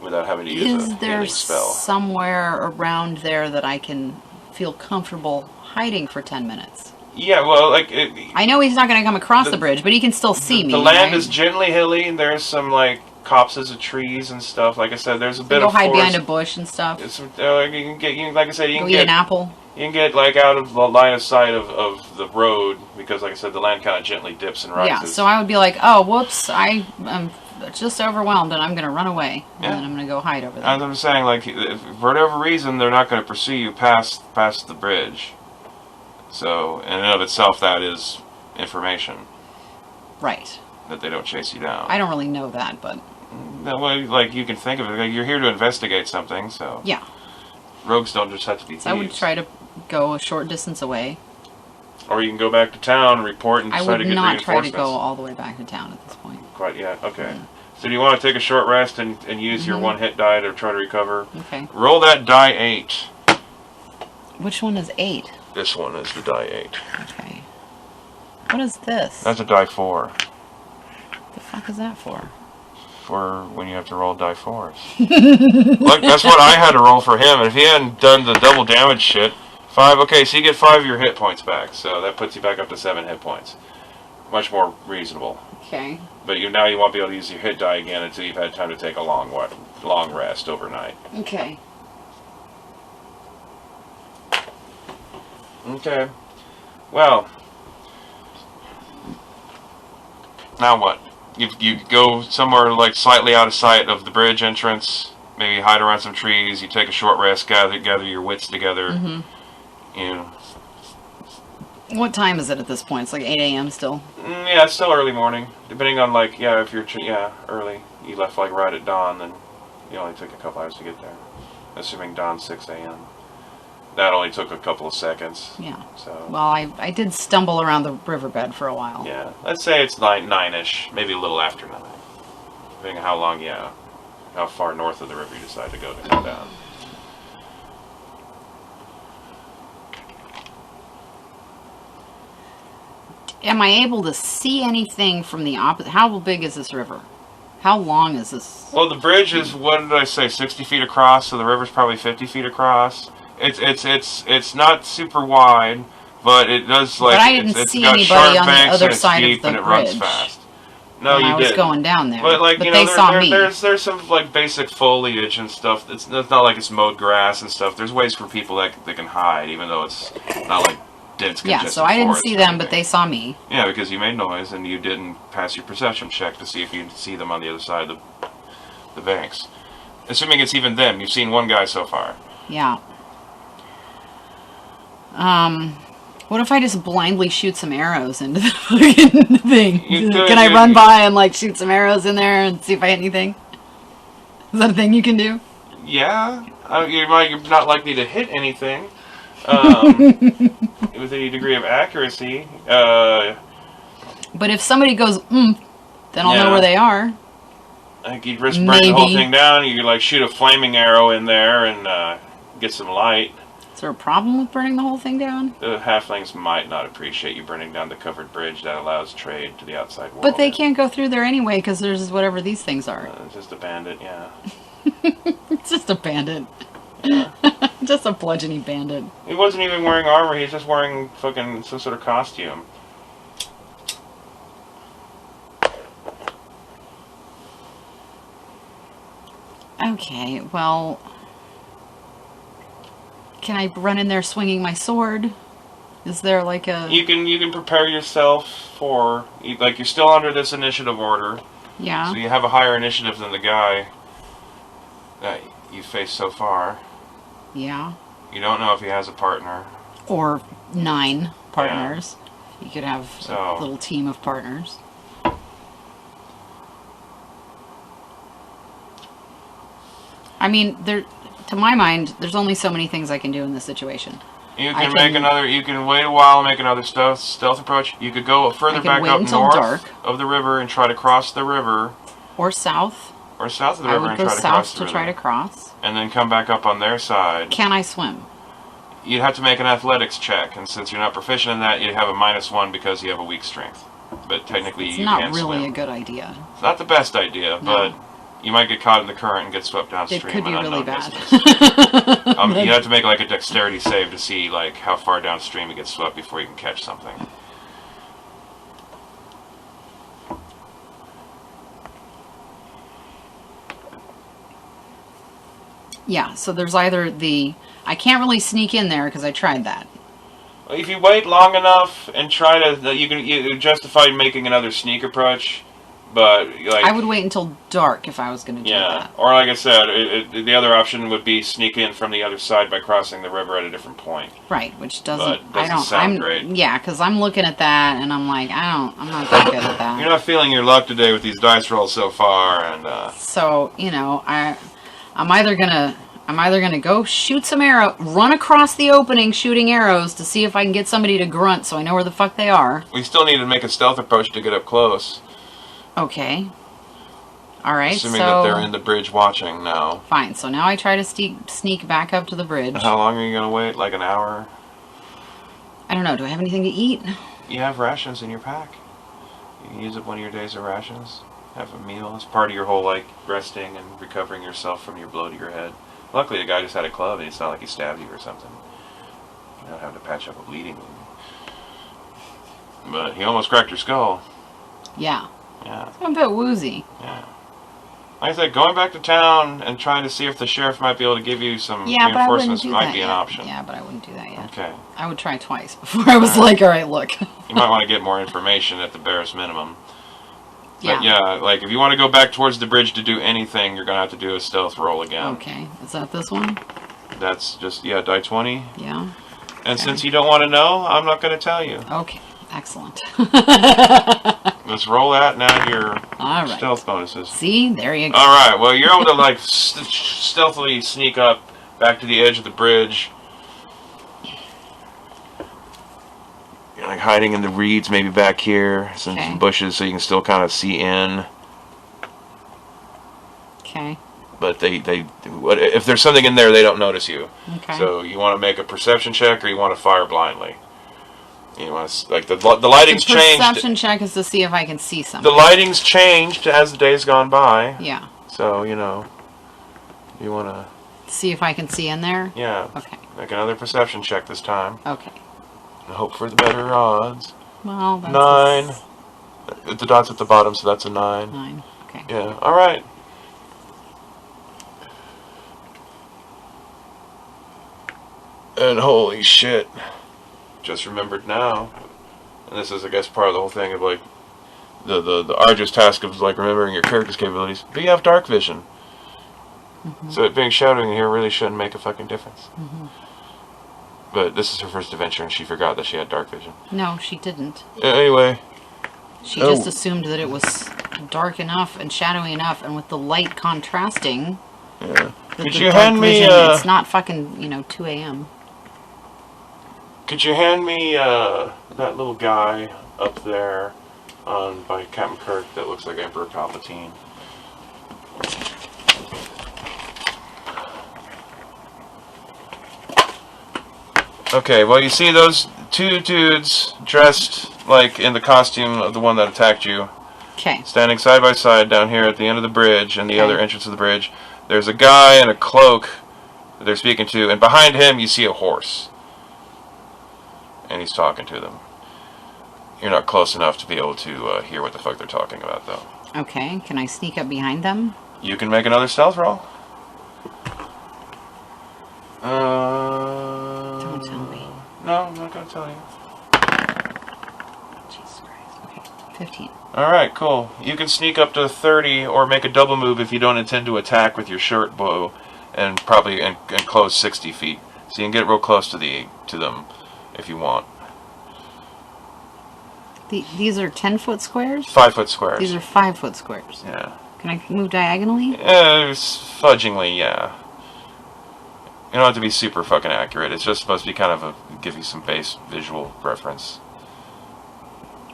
without having to use a healing spell. Is there somewhere around there that I can feel comfortable hiding for 10 minutes? Yeah, well, like... I know he's not going to come across the bridge, but he can still see me. The land is gently hilly, and there's some, like, copses of trees and stuff. Like I said, there's a bit of hide forest. behind a bush and stuff. Like I said, you can eat an apple. You can get, like, out of the line of sight of the road, because, like I said, the land kind of gently dips and rises. Yeah, so I would be like, oh, whoops, I'm just overwhelmed, and I'm going to run away, and then I'm going to go hide over there. As I'm saying, like, if, for whatever reason, they're not going to pursue you past the bridge. So, in and of itself, that is information. Right. That they don't chase you down. I don't really know that, but... That way, like, you can think of it, like, you're here to investigate something, so... Yeah. Rogues don't just have to be thieves. So I would try to go a short distance away. Or you can go back to town and report and try to get reinforcements. I would not try to go all the way back to town at this point. Quite yet, okay. So do you want to take a short rest and use your one hit die to try to recover? Okay. Roll that die 8. Which one is 8? This one is the die 8. Okay. What is this? That's a die 4. The fuck is that for? For when you have to roll die 4s. Look, that's what I had to roll for him. And if he hadn't done the double damage shit, 5. Okay, so you get 5 of your hit points back. So that puts you back up to 7 hit points. Much more reasonable. Okay. But now you won't be able to use your hit die again until you've had time to take a long rest overnight. Okay. Okay. Well. Now what? You go somewhere like slightly out of sight of the bridge entrance. Maybe hide around some trees. You take a short rest. Gather your wits together. You know. What time is it at this point? It's like 8 a.m. still. Yeah, it's still early morning. Depending on like if you're early. You left like right at dawn, then you only took a couple hours to get there. Assuming dawn 6 a.m. That only took a couple of seconds. Yeah. So. Well, I did stumble around the riverbed for a while. Yeah. Let's say it's 9-ish, maybe a little after 9. Depending on how long, how far north of the river you decide to go to come down. Am I able to see anything from the opposite? How big is this river? How long is this? Well, the bridge is, what did I say, 60 feet across, so the river's probably 50 feet across. It's not super wide, but it does like. But I didn't see anybody on the other side of the bridge. And it runs fast. No, when you I was didn't. going down there. But like, you they know, saw me. there's some like basic foliage and stuff. It's not like it's mowed grass and stuff. There's ways for people that can hide, even though it's not like dense congested Yeah, so I didn't forest see or them, but anything. they saw me. Yeah, because you made noise and you didn't pass your perception check to see if you can see them on the other side of the banks. Assuming it's even them, you've seen one guy so far. Yeah. What if I just blindly shoot some arrows into the fucking thing? Can I run by and like shoot some arrows in there and see if I hit anything? Is that a thing you can do? Yeah, you're not likely to hit anything with any degree of accuracy. But if somebody goes, then I'll know where they are. Like you'd risk burning the whole thing down. You could like shoot a flaming arrow in there and get some light. Is there a problem with burning the whole thing down? The halflings might not appreciate you burning down the covered bridge that allows trade to the outside world. But they can't go through there anyway because there's whatever these things are. Just a bandit, yeah. It's just a bandit. Yeah. Just a bludgeoning bandit. He wasn't even wearing armor. He's just wearing fucking some sort of costume. Okay, well, can I run in there swinging my sword? Is there like a... You can prepare yourself for... Like, you're still under this initiative order. Yeah. So you have a higher initiative than the guy that you faced so far. Yeah. You don't know if he has a partner. Or 9 partners. Yeah. You could have a little team of partners. I mean, to my mind, there's only so many things I can do in this situation. You can make another. You can wait a while and make another stealth approach. You could go further back up north of the river and try to cross the river. Or south. Or south of the river and try to cross the river. I would go south to try to cross. And then come back up on their side. Can I swim? You'd have to make an athletics check, and since you're not proficient in that, you'd have a -1 because you have a weak strength. But technically, you can swim. It's not really a good idea. It's not the best idea, but you might get caught in the current and get swept downstream. It could be really bad. You have to make like a dexterity save to see like how far downstream it gets swept before you can catch something. Yeah, so there's either I can't really sneak in there because I tried that. If you wait long enough and try to, you justify making another sneak approach. But like, I would wait until dark if I was going to do that. Or like I said, the other option would be sneak in from the other side by crossing the river at a different point. Right, which doesn't sound great. Yeah, because I'm looking at that and I'm like, I'm not that good at that. You're not feeling your luck today with these dice rolls so far, and so I'm either gonna go shoot some arrow, run across the opening shooting arrows to see if I can get somebody to grunt so I know where the fuck they are. We still need to make a stealth approach to get up close. Okay. Alright, assuming that they're in the bridge watching now. Fine, so now I try to sneak back up to the bridge. And how long are you going to wait? Like an hour? I don't know, do I have anything to eat? You have rations in your pack. You can use up one of your days of rations. Have a meal. It's part of your whole, like, resting and recovering yourself from your blow to your head. Luckily, the guy just had a club and it's not like he stabbed you or something. You don't have to patch up a bleeding wound. But he almost cracked your skull. Yeah. Yeah. I'm a bit woozy. Yeah. Like I said, going back to town and trying to see if the sheriff might be able to give you some reinforcements might be an option. Yeah, but I wouldn't do that yet. Okay. I would try twice before I was like, alright, look. You might want to get more information at the barest minimum. Yeah. But yeah, like if you want to go back towards the bridge to do anything, you're going to have to do a stealth roll again. Okay. Is that this one? That's just, die 20. Yeah. And since you don't want to know, I'm not going to tell you. Okay. Excellent. Let's roll that and add your stealth bonuses. See? There you go. Alright, well, you're able to, like, stealthily sneak up back to the edge of the bridge. You're, like, hiding in the reeds, maybe back here, some bushes, so you can still kind of see in. Okay. But if there's something in there, they don't notice you. Okay. So you want to make a perception check, or you want to fire blindly. You want to, like, the lighting's changed. The perception check is to see if I can see something. The lighting's changed as the day's gone by. Yeah. So, you want to see if I can see in there? Yeah. Okay. Make another perception check this time. Okay. And hope for the better odds. Well, that's 9. The dot's at the bottom, so that's a 9. 9. Okay. Yeah, alright. And holy shit. Just remembered now. And this is, I guess, part of the whole thing of, like, the arduous task of, like, remembering your character's capabilities. But you have dark vision. So it being shadowing here really shouldn't make a fucking difference. But this is her first adventure, and she forgot that she had dark vision. No, she didn't. Anyway. She just assumed that it was dark enough and shadowy enough, and with the light contrasting... Yeah. Could you hand me... it's not fucking, 2 a.m. Could you hand me that little guy up there by Captain Kirk that looks like Emperor Palpatine? Okay, well, you see those two dudes dressed like in the costume of the one that attacked you. Okay. Standing side by side down here at the end of the bridge and the other entrance of the bridge. There's a guy in a cloak that they're speaking to, and behind him you see a horse. And he's talking to them. You're not close enough to be able to hear what the fuck they're talking about, though. Okay, can I sneak up behind them? You can make another stealth roll. Don't tell me. No, I'm not going to tell you. Jesus Christ. Okay, 15. Alright, cool. You can sneak up to 30 or make a double move if you don't intend to attack with your short bow and probably and close 60 feet. So you can get real close to them if you want. These are 10-foot squares? 5-foot squares. These are 5-foot squares. Yeah. Can I move diagonally? Fudgingly, yeah. You don't have to be super fucking accurate. It's just supposed to be kind of give you some base visual reference.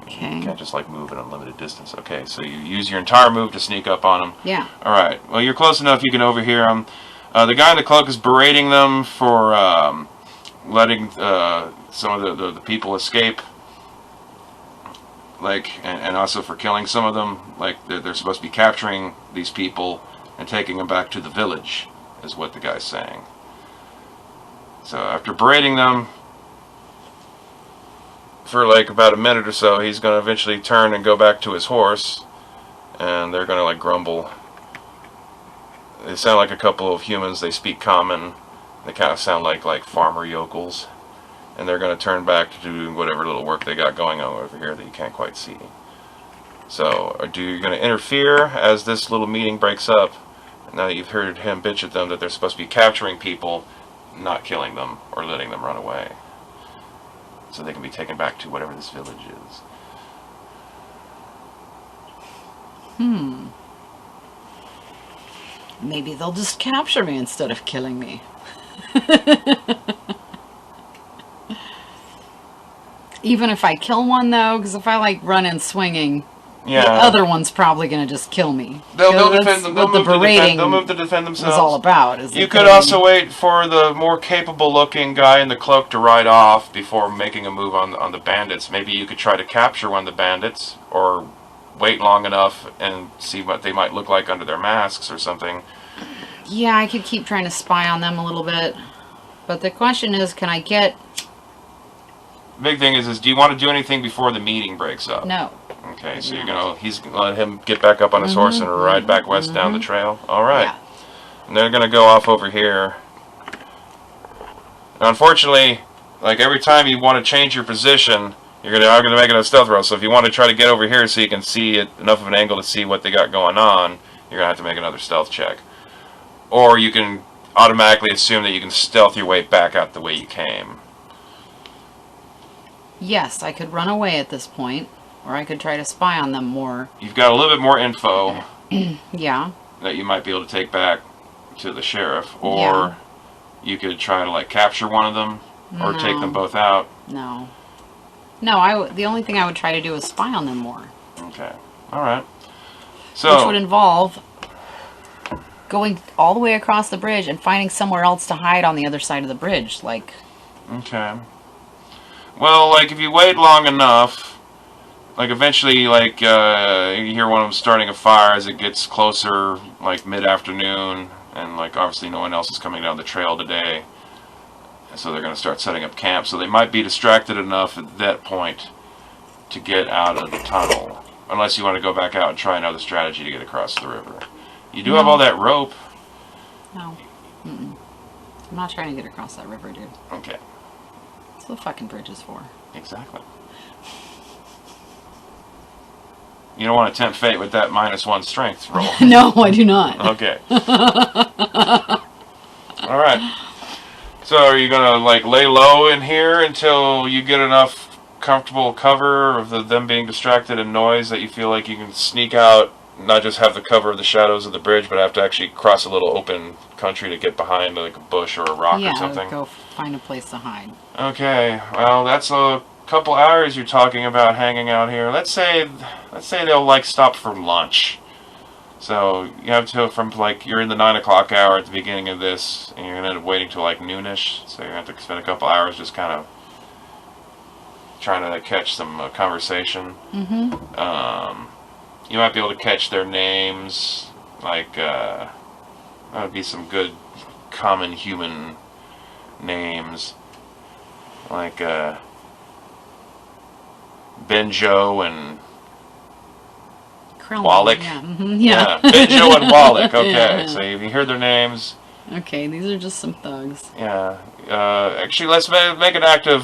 Okay. You can't just like move an unlimited distance. Okay, so you use your entire move to sneak up on them. Yeah. Alright, well you're close enough you can overhear them. The guy in the cloak is berating them for letting some of the people escape. Like, and also for killing some of them. Like, they're supposed to be capturing these people and taking them back to the village, is what the guy's saying. So after berating them for like about a minute or so, he's going to eventually turn and go back to his horse, and they're going to like grumble. They sound like a couple of humans. They speak common. They kind of sound like farmer yokels, and they're going to turn back to do whatever little work they got going on over here that you can't quite see. So you're going to interfere as this little meeting breaks up, now that you've heard him bitch at them that they're supposed to be capturing people, not killing them or letting them run away, so they can be taken back to whatever this village is. Maybe they'll just capture me instead of killing me. Even if I kill one, though, because if I like run in swinging, the other one's probably going to just kill me. They'll defend them. They'll move to defend themselves. Was all about. You could also wait for the more capable-looking guy in the cloak to ride off before making a move on the bandits. Maybe you could try to capture one of the bandits, or wait long enough and see what they might look like under their masks or something. Yeah, I could keep trying to spy on them a little bit. But the question is, can I get... Big thing is do you want to do anything before the meeting breaks up? No. Okay, so he's going to let him get back up on his horse and ride back west down the trail? Alright. Yeah. And they're going to go off over here. Now, unfortunately, like every time you want to change your position, you're going to make it a stealth roll. So if you want to try to get over here so you can see it enough of an angle to see what they got going on, you're going to have to make another stealth check. Or you can automatically assume that you can stealth your way back out the way you came. Yes, I could run away at this point, or I could try to spy on them more. You've got a little bit more info. Yeah. That you might be able to take back to the sheriff, or you could try to like capture one of them, or take them both out. No. No, the only thing I would try to do is spy on them more. Okay. All right. So which would involve going all the way across the bridge and finding somewhere else to hide on the other side of the bridge, like. Okay. Well, like if you wait long enough, like eventually, like you hear one of them starting a fire as it gets closer, like mid-afternoon, and like obviously no one else is coming down the trail today, and so they're going to start setting up camp. So they might be distracted enough at that point to get out of the tunnel, unless you want to go back out and try another strategy to get across the river. You do have all that rope. No. Mm-mm. I'm not trying to get across that river, dude. Okay. That's what the fucking bridge is for. Exactly. You don't want to tempt fate with that -1 strength roll. No, I do not. Okay. Alright. So are you going to like lay low in here until you get enough comfortable cover of them being distracted and noise that you feel like you can sneak out, not just have the cover of the shadows of the bridge, but have to actually cross a little open country to get behind like a bush or a rock or something? Yeah, go find a place to hide. Okay, well that's a couple hours you're talking about hanging out here. Let's say they'll like stop for lunch. So you have to, from like, you're in the 9 o'clock hour at the beginning of this, and you're going to end up waiting till like noonish. So you're going to have to spend a couple hours just kind of trying to catch some conversation. Mm-hmm. You might be able to catch their names, like, that would be some good common human names, like Benjo and Wallach. Yeah. Mm-hmm. Yeah. Benjo and Wallach. Okay, Yeah. so you hear their names. Okay, these are just some thugs. Yeah. Actually, let's make an active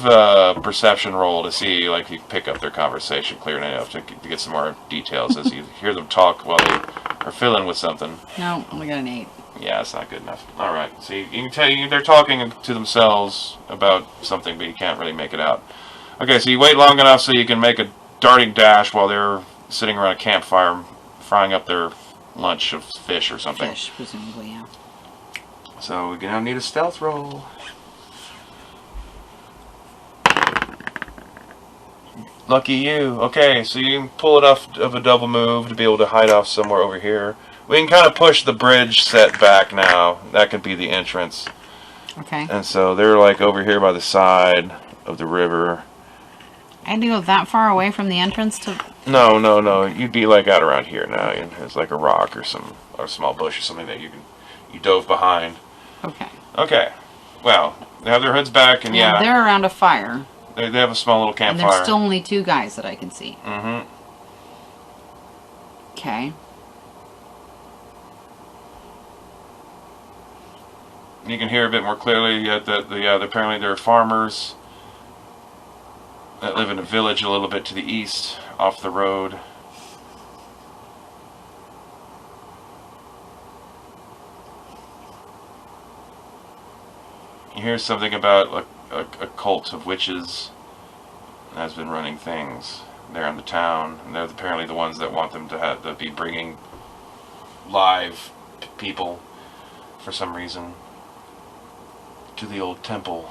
perception roll to see, like, if you pick up their conversation clearly enough to get some more details as you hear them talk while they are fiddling with something. No, only got an 8. Yeah, that's not good enough. All right. So you can tell they're talking to themselves about something, but you can't really make it out. Okay, so you wait long enough so you can make a darting dash while they're sitting around a campfire frying up their lunch of fish or something. Fish, presumably, yeah. So we're going to need a stealth roll. Lucky you. Okay, so you can pull enough of a double move to be able to hide off somewhere over here. We can kind of push the bridge set back now. That could be the entrance. Okay. And so they're like over here by the side of the river. I had to go that far away from the entrance to... No. You'd be like out around here now. There's like a rock or a small bush or something that you dove behind. Okay. Okay. Well, they have their hoods back, and yeah, they're around a fire. they have a small little And campfire. there's still only 2 guys that I can see. Mm-hmm. Okay. You can hear a bit more clearly that apparently there are farmers that live in a village a little bit to the east, off the road. You hear something about a cult of witches that has been running things there in the town, and they're apparently the ones that want them to be bringing live people for some reason to the old temple.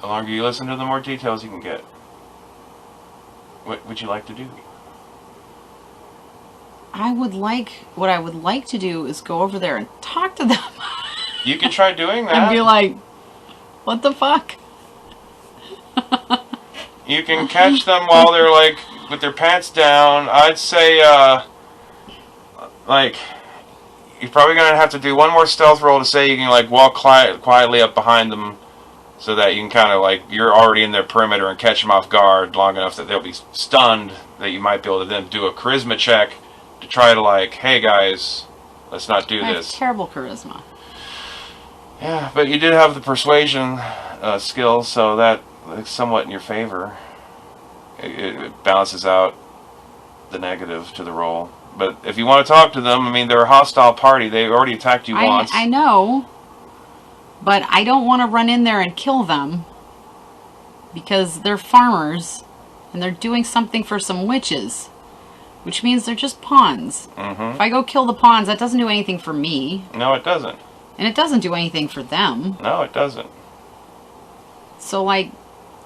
The longer you listen to, the more details you can get. What would you like to do? What I would like to do is go over there and talk to them. You can try doing that. And be like, what the fuck? You can catch them while they're like with their pants down. I'd say like you're probably gonna have to do one more stealth roll to say you can like walk quietly up behind them, so that you can kind of like you're already in their perimeter and catch them off guard long enough that they'll be stunned that you might be able to then do a charisma check to try to like, hey guys, let's not do I this. have terrible charisma. Yeah, but you did have the persuasion skill, so that is somewhat in your favor. It balances out the negative to the roll. But if you want to talk to them, I mean, they're a hostile party. They already attacked you once. I know, but I don't want to run in there and kill them because they're farmers and they're doing something for some witches, which means they're just pawns. Mm-hmm. If I go kill the pawns, that doesn't do anything for me. No, it doesn't. And it doesn't do anything for them. No, it doesn't. So, like,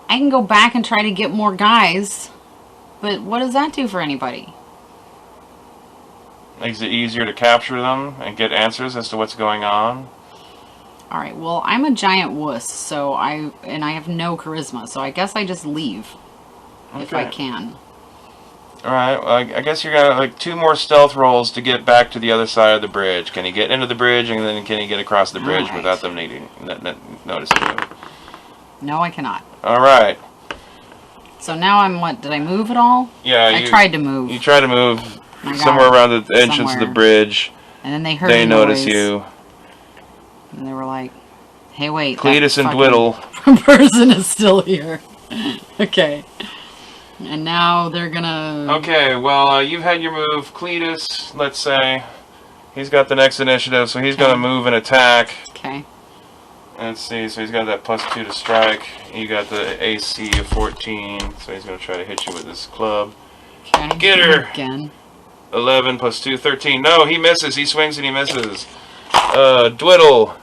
I can go back and try to get more guys, but what does that do for anybody? Makes it easier to capture them and get answers as to what's going on. Alright, well, I'm a giant wuss, so I have no charisma, so I guess I just leave. Okay. If I can. Alright, well, I guess you got like 2 more stealth rolls to get back to the other side of the bridge. Can you get into the bridge, and then can you get across the bridge without them noticing you? No, I cannot. Alright. So now I'm what? Did I move at all? Yeah, I tried to move. You try to move I got somewhere around the entrance of the somewhere. bridge. And then they heard They a notice noise, you. and they were like, "Hey, wait, Cletus that and fucking Dwiddle. person is still here." Okay. And now they're gonna... Okay, well, you've had your move. Cletus, let's say, he's got the next initiative, so he's going to move and attack. Okay. Let's see, so he's got that +2 to strike. You got the AC of 14, so he's going to try to hit you with his club. Okay. Get her! Again. 11 + 2, 13. No, he misses. He swings and he misses. Dwiddle.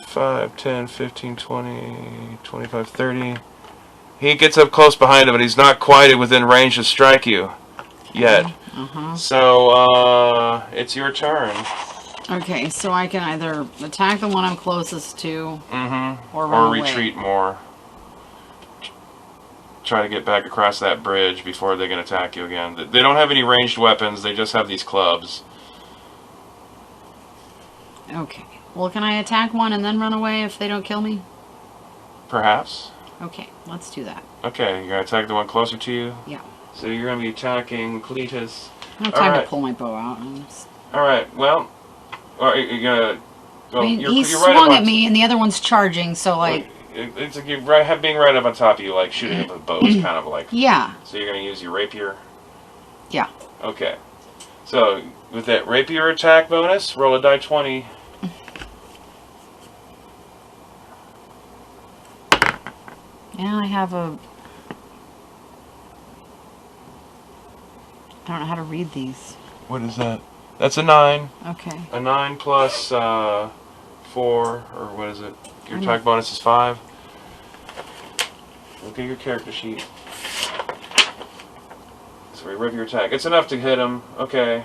5, 10, 15, 20, 25, 30. He gets up close behind him, but he's not quite within range to strike you yet. So, it's your turn. Okay, so I can either attack the one I'm closest to, or run Or away. retreat more. Try to get back across that bridge before they can attack you again. They don't have any ranged weapons, they just have these clubs. Okay. Well, can I attack one and then run away if they don't kill me? Perhaps. Okay, let's do that. Okay, you're going to attack the one closer to you? Yeah. So you're going to be attacking Cletus. I don't have time to pull my bow out. Alright, well, you're gonna... Well, I mean, you're he right swung up at me and the other one's charging, so like... It's like you're being right up on top of you, like shooting him with a bow is kind of like... Yeah. So you're going to use your rapier? Yeah. Okay. So, with that rapier attack bonus, roll a die 20. Yeah, I have a... I don't know how to read these. What is that? That's a 9. Okay. A 9 plus 4, or what is it? Your attack bonus is 5. Look at your character sheet. So we rip your attack. It's enough to hit him. Okay.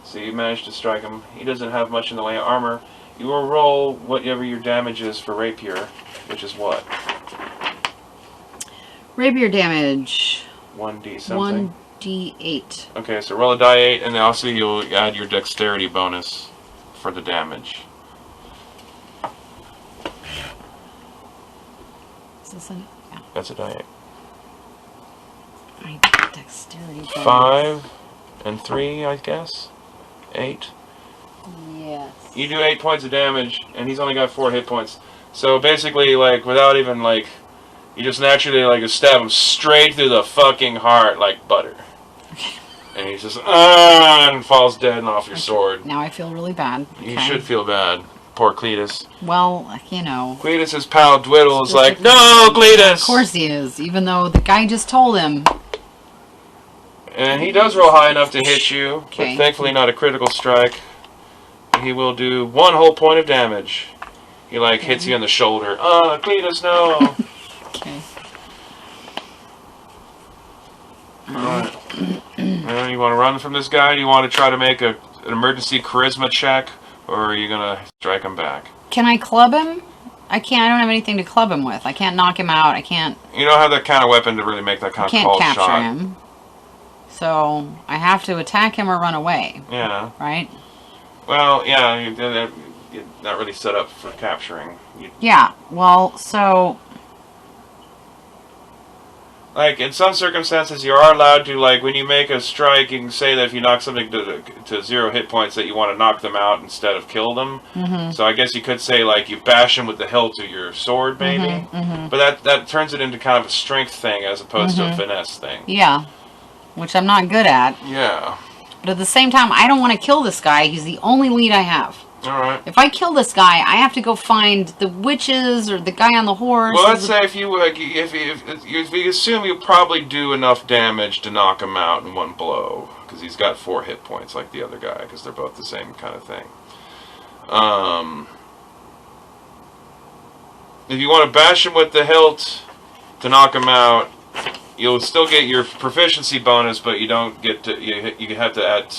So you managed to strike him. He doesn't have much in the way of armor. You will roll whatever your damage is for rapier, which is what? Rapier damage. 1d something. 1d8. Okay, so roll a die 8, and also you'll add your dexterity bonus for the damage. Is this a... Yeah. That's a die 8. My dexterity bonus. 5 and 3, I guess. 8. Yes. You do 8 points of damage, and he's only got 4 hit points. So basically, like, without even, like, you just naturally, like, stab him straight through the fucking heart like butter. And he just, and falls dead off your sword. Now I feel really bad. Okay. You should feel bad. Poor Cletus. Well, you know. Cletus's pal Dwiddle is like, no, Cletus! Of course he is, even though the guy just told him. And he does roll high enough to hit you, Okay. but thankfully not a critical strike. He will do 1 whole point of damage. He, like, hits you in the shoulder. Cletus, no! Okay. Alright. You want to run from this guy? Do you want to try to make an emergency charisma check? Or are you going to strike him back? Can I club him? I can't. I don't have anything to club him with. I can't knock him out. I can't... You don't have that kind of weapon to really make that kind of can't called capture shot. him. So, I have to attack him or run away. Yeah. Right? Well, yeah, you're not really set up for capturing. Yeah. Well, so... Like, in some circumstances, you are allowed to, like, when you make a strike, you can say that if you knock something to 0 hit points, that you want to knock them out instead of kill them. So I guess you could say, like, you bash them with the hilt of your sword, maybe. But that turns it into kind of a strength thing as opposed to a finesse thing. Yeah. Which I'm not good at. Yeah. But at the same time, I don't want to kill this guy. He's the only lead I have. Alright. If I kill this guy, I have to go find the witches or the guy on the horse. Well, let's say if you assume you probably do enough damage to knock him out in 1 blow, because he's got 4 hit points like the other guy, because they're both the same kind of thing. If you want to bash him with the hilt to knock him out, you'll still get your proficiency bonus, but you don't get to. You have to add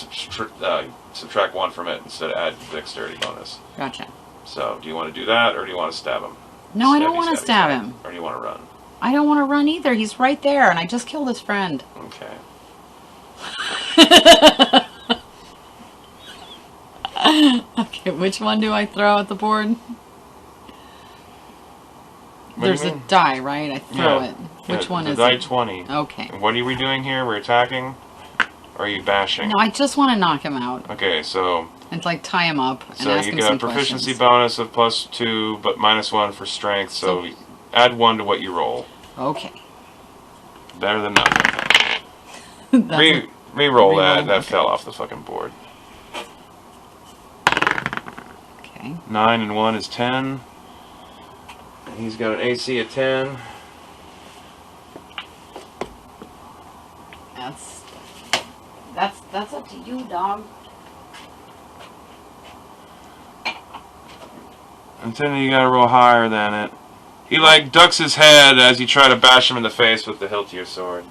subtract 1 from it instead of add dexterity bonus. Gotcha. So, do you want to do that, or do you want to stab him? No, I don't want to stab him. Or do you want to run? I don't want to run either. He's right there, and I just killed his friend. Okay. Okay, which one do I throw at the board? There's a die, right? I throw it. Which one is die it? 20. Okay. And what are we doing here? We're attacking? Or are you bashing? No, I just want to knock him out. Okay, so... And, like, tie him up and so ask you him get some a proficiency questions. bonus of +2, but -1 for strength, so add 1 to what you roll. Okay. Better than nothing. Re-roll that. That fell off the fucking board. Okay. 9 and 1 is 10. And he's got an AC of 10. That's up to you, dog. And then you gotta roll higher than it. He like ducks his head as you try to bash him in the face with the hilt of your sword.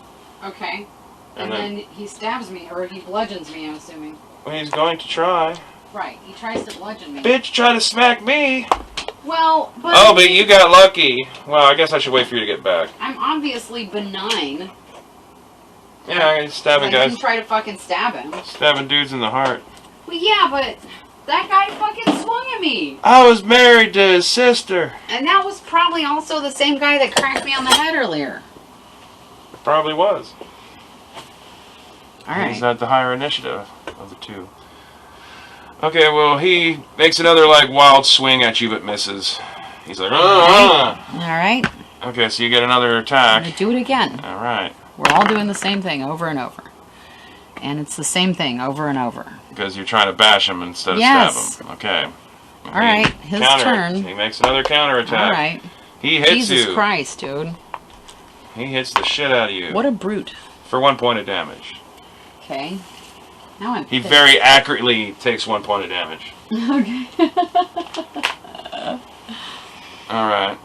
Okay. And then he stabs me, or he bludgeons me, I'm assuming. Well, he's going to try. Right, he tries to bludgeon me. Bitch, try to smack me! Well, but... Oh, but you got lucky. Well, I guess I should wait for you to get back. I'm obviously benign. Yeah, he's stabbing I guys. didn't try to fucking stab him. Stabbing dudes in the heart. Well, yeah, but that guy fucking swung at me. I was married to his sister. And that was probably also the same guy that cracked me on the head earlier. Probably was. Alright. He's at the higher initiative of the two. Okay, well, he makes another, like, wild swing at you, but misses. He's like, Alright. Okay, so you get another I'm attack. gonna do it again. Alright. We're all doing the same thing over and over. And it's the same thing over and over. Because you're trying to bash him instead of Yes. stab him. Okay. Alright, his turn. He makes another counterattack. Alright. He hits Jesus you. Christ, dude. He hits the shit out of you. What a brute. For 1 point of damage. Okay. Now I'm He pissed. very accurately takes 1 point of damage. Okay. Alright.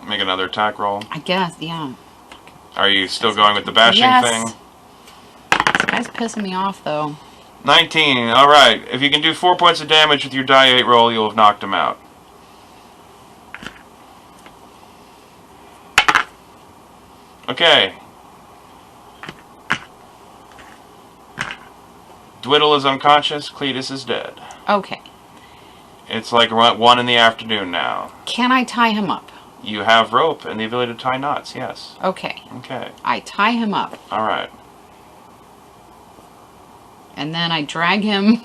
Make another attack roll. I guess, yeah. Are you still going with the bashing thing? This guy's pissing me off, though. 19. Alright. If you can do 4 points of damage with your die 8 roll, you'll have knocked him out. Okay. Dwiddle is unconscious. Cletus is dead. Okay. It's like 1 in the afternoon now. Can I tie him up? You have rope and the ability to tie knots, yes. Okay. Okay. I tie him up. Alright. And then I drag him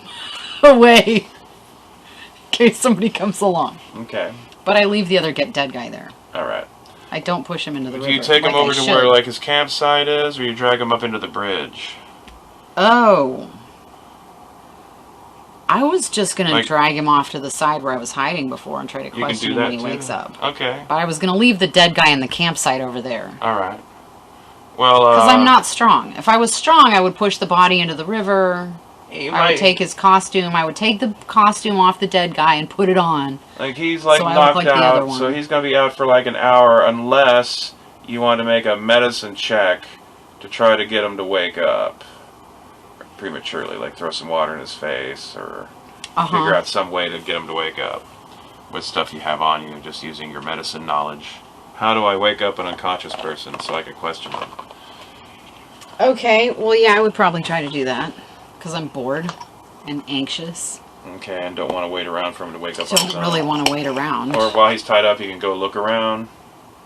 away in case somebody comes along. Okay. But I leave the other dead guy there. Alright. I don't push him into the river. Do you take him like over I to should. where like his campsite is, or you drag him up into the bridge? Oh. I was just going Like- to drag him off to the side where I was hiding before and try to You can question do him that when he too. wakes up. Okay. But I was going to leave the dead guy in the campsite over there. Alright. Well, Because I'm not strong. If I was strong, I would push the body into the river. I would take his costume. I would take the costume off the dead guy and put it on. Like, he's, like, So I look knocked like the other out, one. so he's gonna be out for, like, an hour, unless you want to make a medicine check to try to get him to wake up. Prematurely, like, throw some water in his face, or figure out some way to get him to wake up. With stuff you have on you, just using your medicine knowledge. How do I wake up an unconscious person so I can question them? Okay, well, yeah, I would probably try to do that. Because I'm bored and anxious. Okay, and don't want to wait around for him to wake up on his Don't own. really want to wait around. Or while he's tied up, you can go look around.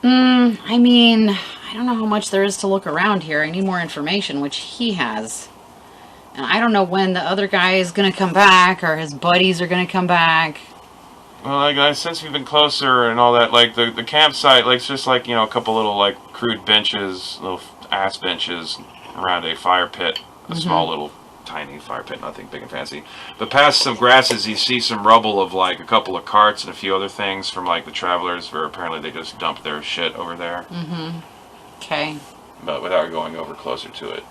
I mean, I don't know how much there is to look around here. I need more information, which he has. And I don't know when the other guy is going to come back, or his buddies are going to come back. Well, like, since we've been closer and all that, like, the campsite, like, it's just, like, you know, a couple little, like, crude benches, little ass benches around a fire pit. A small little tiny fire pit, nothing big and fancy. But past some grasses, you see some rubble of, like, a couple of carts and a few other things from, like, the travelers, where apparently they just dumped their shit over there. Okay. But without going over closer to it.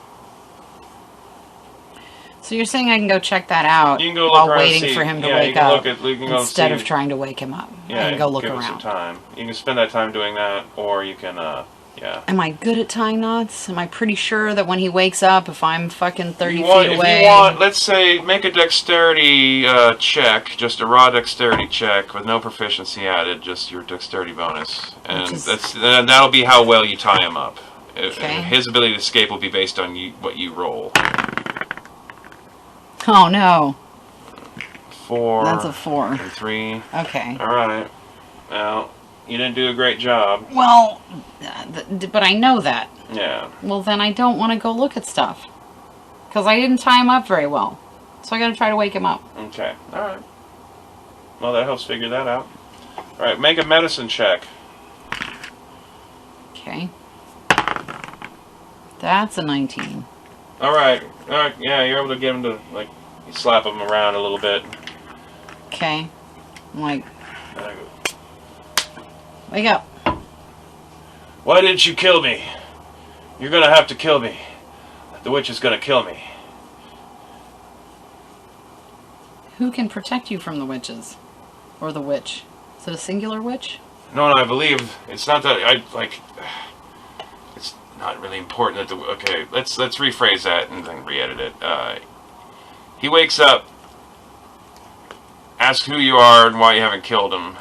So you're saying I can go check that out You can go look while around and waiting see. for him to Yeah, wake you can up look at- you can go instead see. of trying to wake him up. Yeah, I can go look give it some around. time. You can spend that time doing that, or you can, yeah. Am I good at tying knots? Am I pretty sure that when he wakes up, if I'm fucking 30 feet If away... you want, let's say, make a dexterity check, just a raw dexterity check with no proficiency added, just your dexterity bonus, and Which is- that'll be how well you tie him up. Okay. His ability to escape will be based on what you roll. Oh no. 4. That's a 4. And 3. Okay. Alright. Well, you didn't do a great job. Well, but I know that. Yeah. Well, then I don't want to go look at stuff. Because I didn't tie him up very well. So I gotta try to wake him up. Okay. Alright. Well, that helps figure that out. Alright, make a medicine check. Okay. That's a 19. Alright. Alright, yeah, you're able to get him to, like, you slap him around a little bit. Okay. I'm like, wake up. Why didn't you kill me? You're gonna have to kill me. The witch is gonna kill me. Who can protect you from the witches? Or the witch? Is it a singular witch? No, I believe it's not that it's not really important that okay, let's rephrase that and then re-edit it. He wakes up, asks who you are and why you haven't killed him.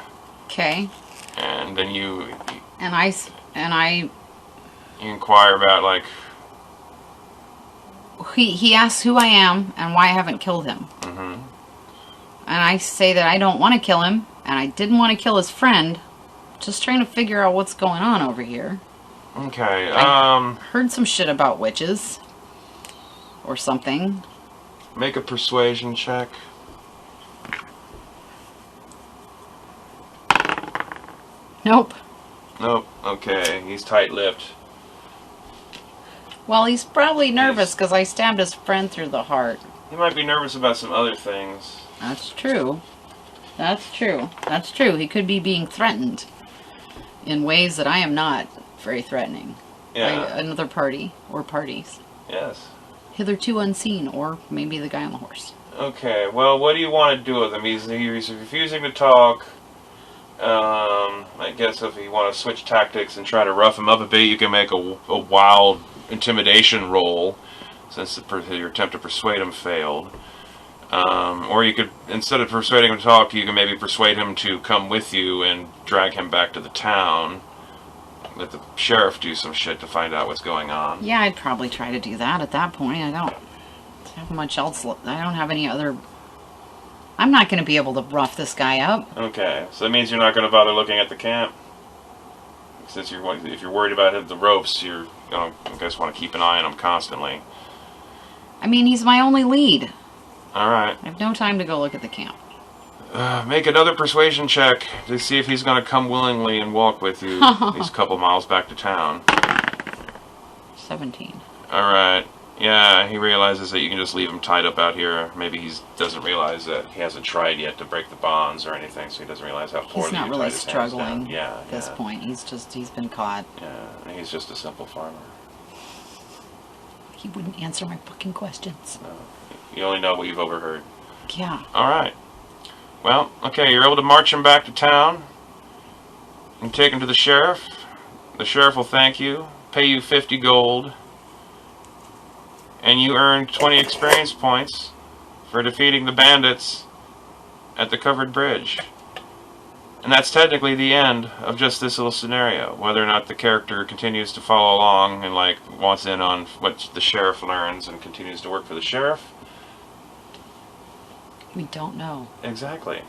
Okay. And then you inquire about, like... He asks who I am and why I haven't killed him. Mm-hmm. And I say that I don't want to kill him, and I didn't want to kill his friend. Just trying to figure out what's going on over here. Okay, I heard some shit about witches. Or something. Make a persuasion check. Nope. Nope, okay, he's tight-lipped. Well, he's probably nervous because I stabbed his friend through the heart. He might be nervous about some other things. That's true. That's true. That's true. He could be being threatened in ways that I am not very threatening. Yeah. By another party or parties. Yes. Hitherto unseen, or maybe the guy on the horse. Okay, well, what do you want to do with him? He's refusing to talk. I guess if you want to switch tactics and try to rough him up a bit, you can make a wild intimidation roll, since your attempt to persuade him failed. Or you could, instead of persuading him to talk, you can maybe persuade him to come with you and drag him back to the town. Let the sheriff do some shit to find out what's going on. Yeah, I'd probably try to do that at that point. I don't have much else. I don't have any other... I'm not going to be able to rough this guy up. Okay, so that means you're not going to bother looking at the camp? Since if you're worried about the ropes, you guys want to keep an eye on him constantly. I mean, he's my only lead. Alright. I have no time to go look at the camp. Make another persuasion check to see if he's going to come willingly and walk with you these couple miles back to town. 17. Alright. Yeah, he realizes that you can just leave him tied up out here. Maybe he doesn't realize that he hasn't tried yet to break the bonds or anything, so he doesn't realize how poorly He's not you really tied his hands down. struggling at this point. He's been caught. Yeah, he's just a simple farmer. He wouldn't answer my fucking questions. No. You only know what you've overheard. Yeah. Alright. Well, okay, you're able to march him back to town and take him to the sheriff. The sheriff will thank you, pay you 50 gold, and you earn 20 experience points for defeating the bandits at the covered bridge. And that's technically the end of just this little scenario. Whether or not the character continues to follow along and, like, wants in on what the sheriff learns and continues to work for the sheriff. We don't know. Exactly.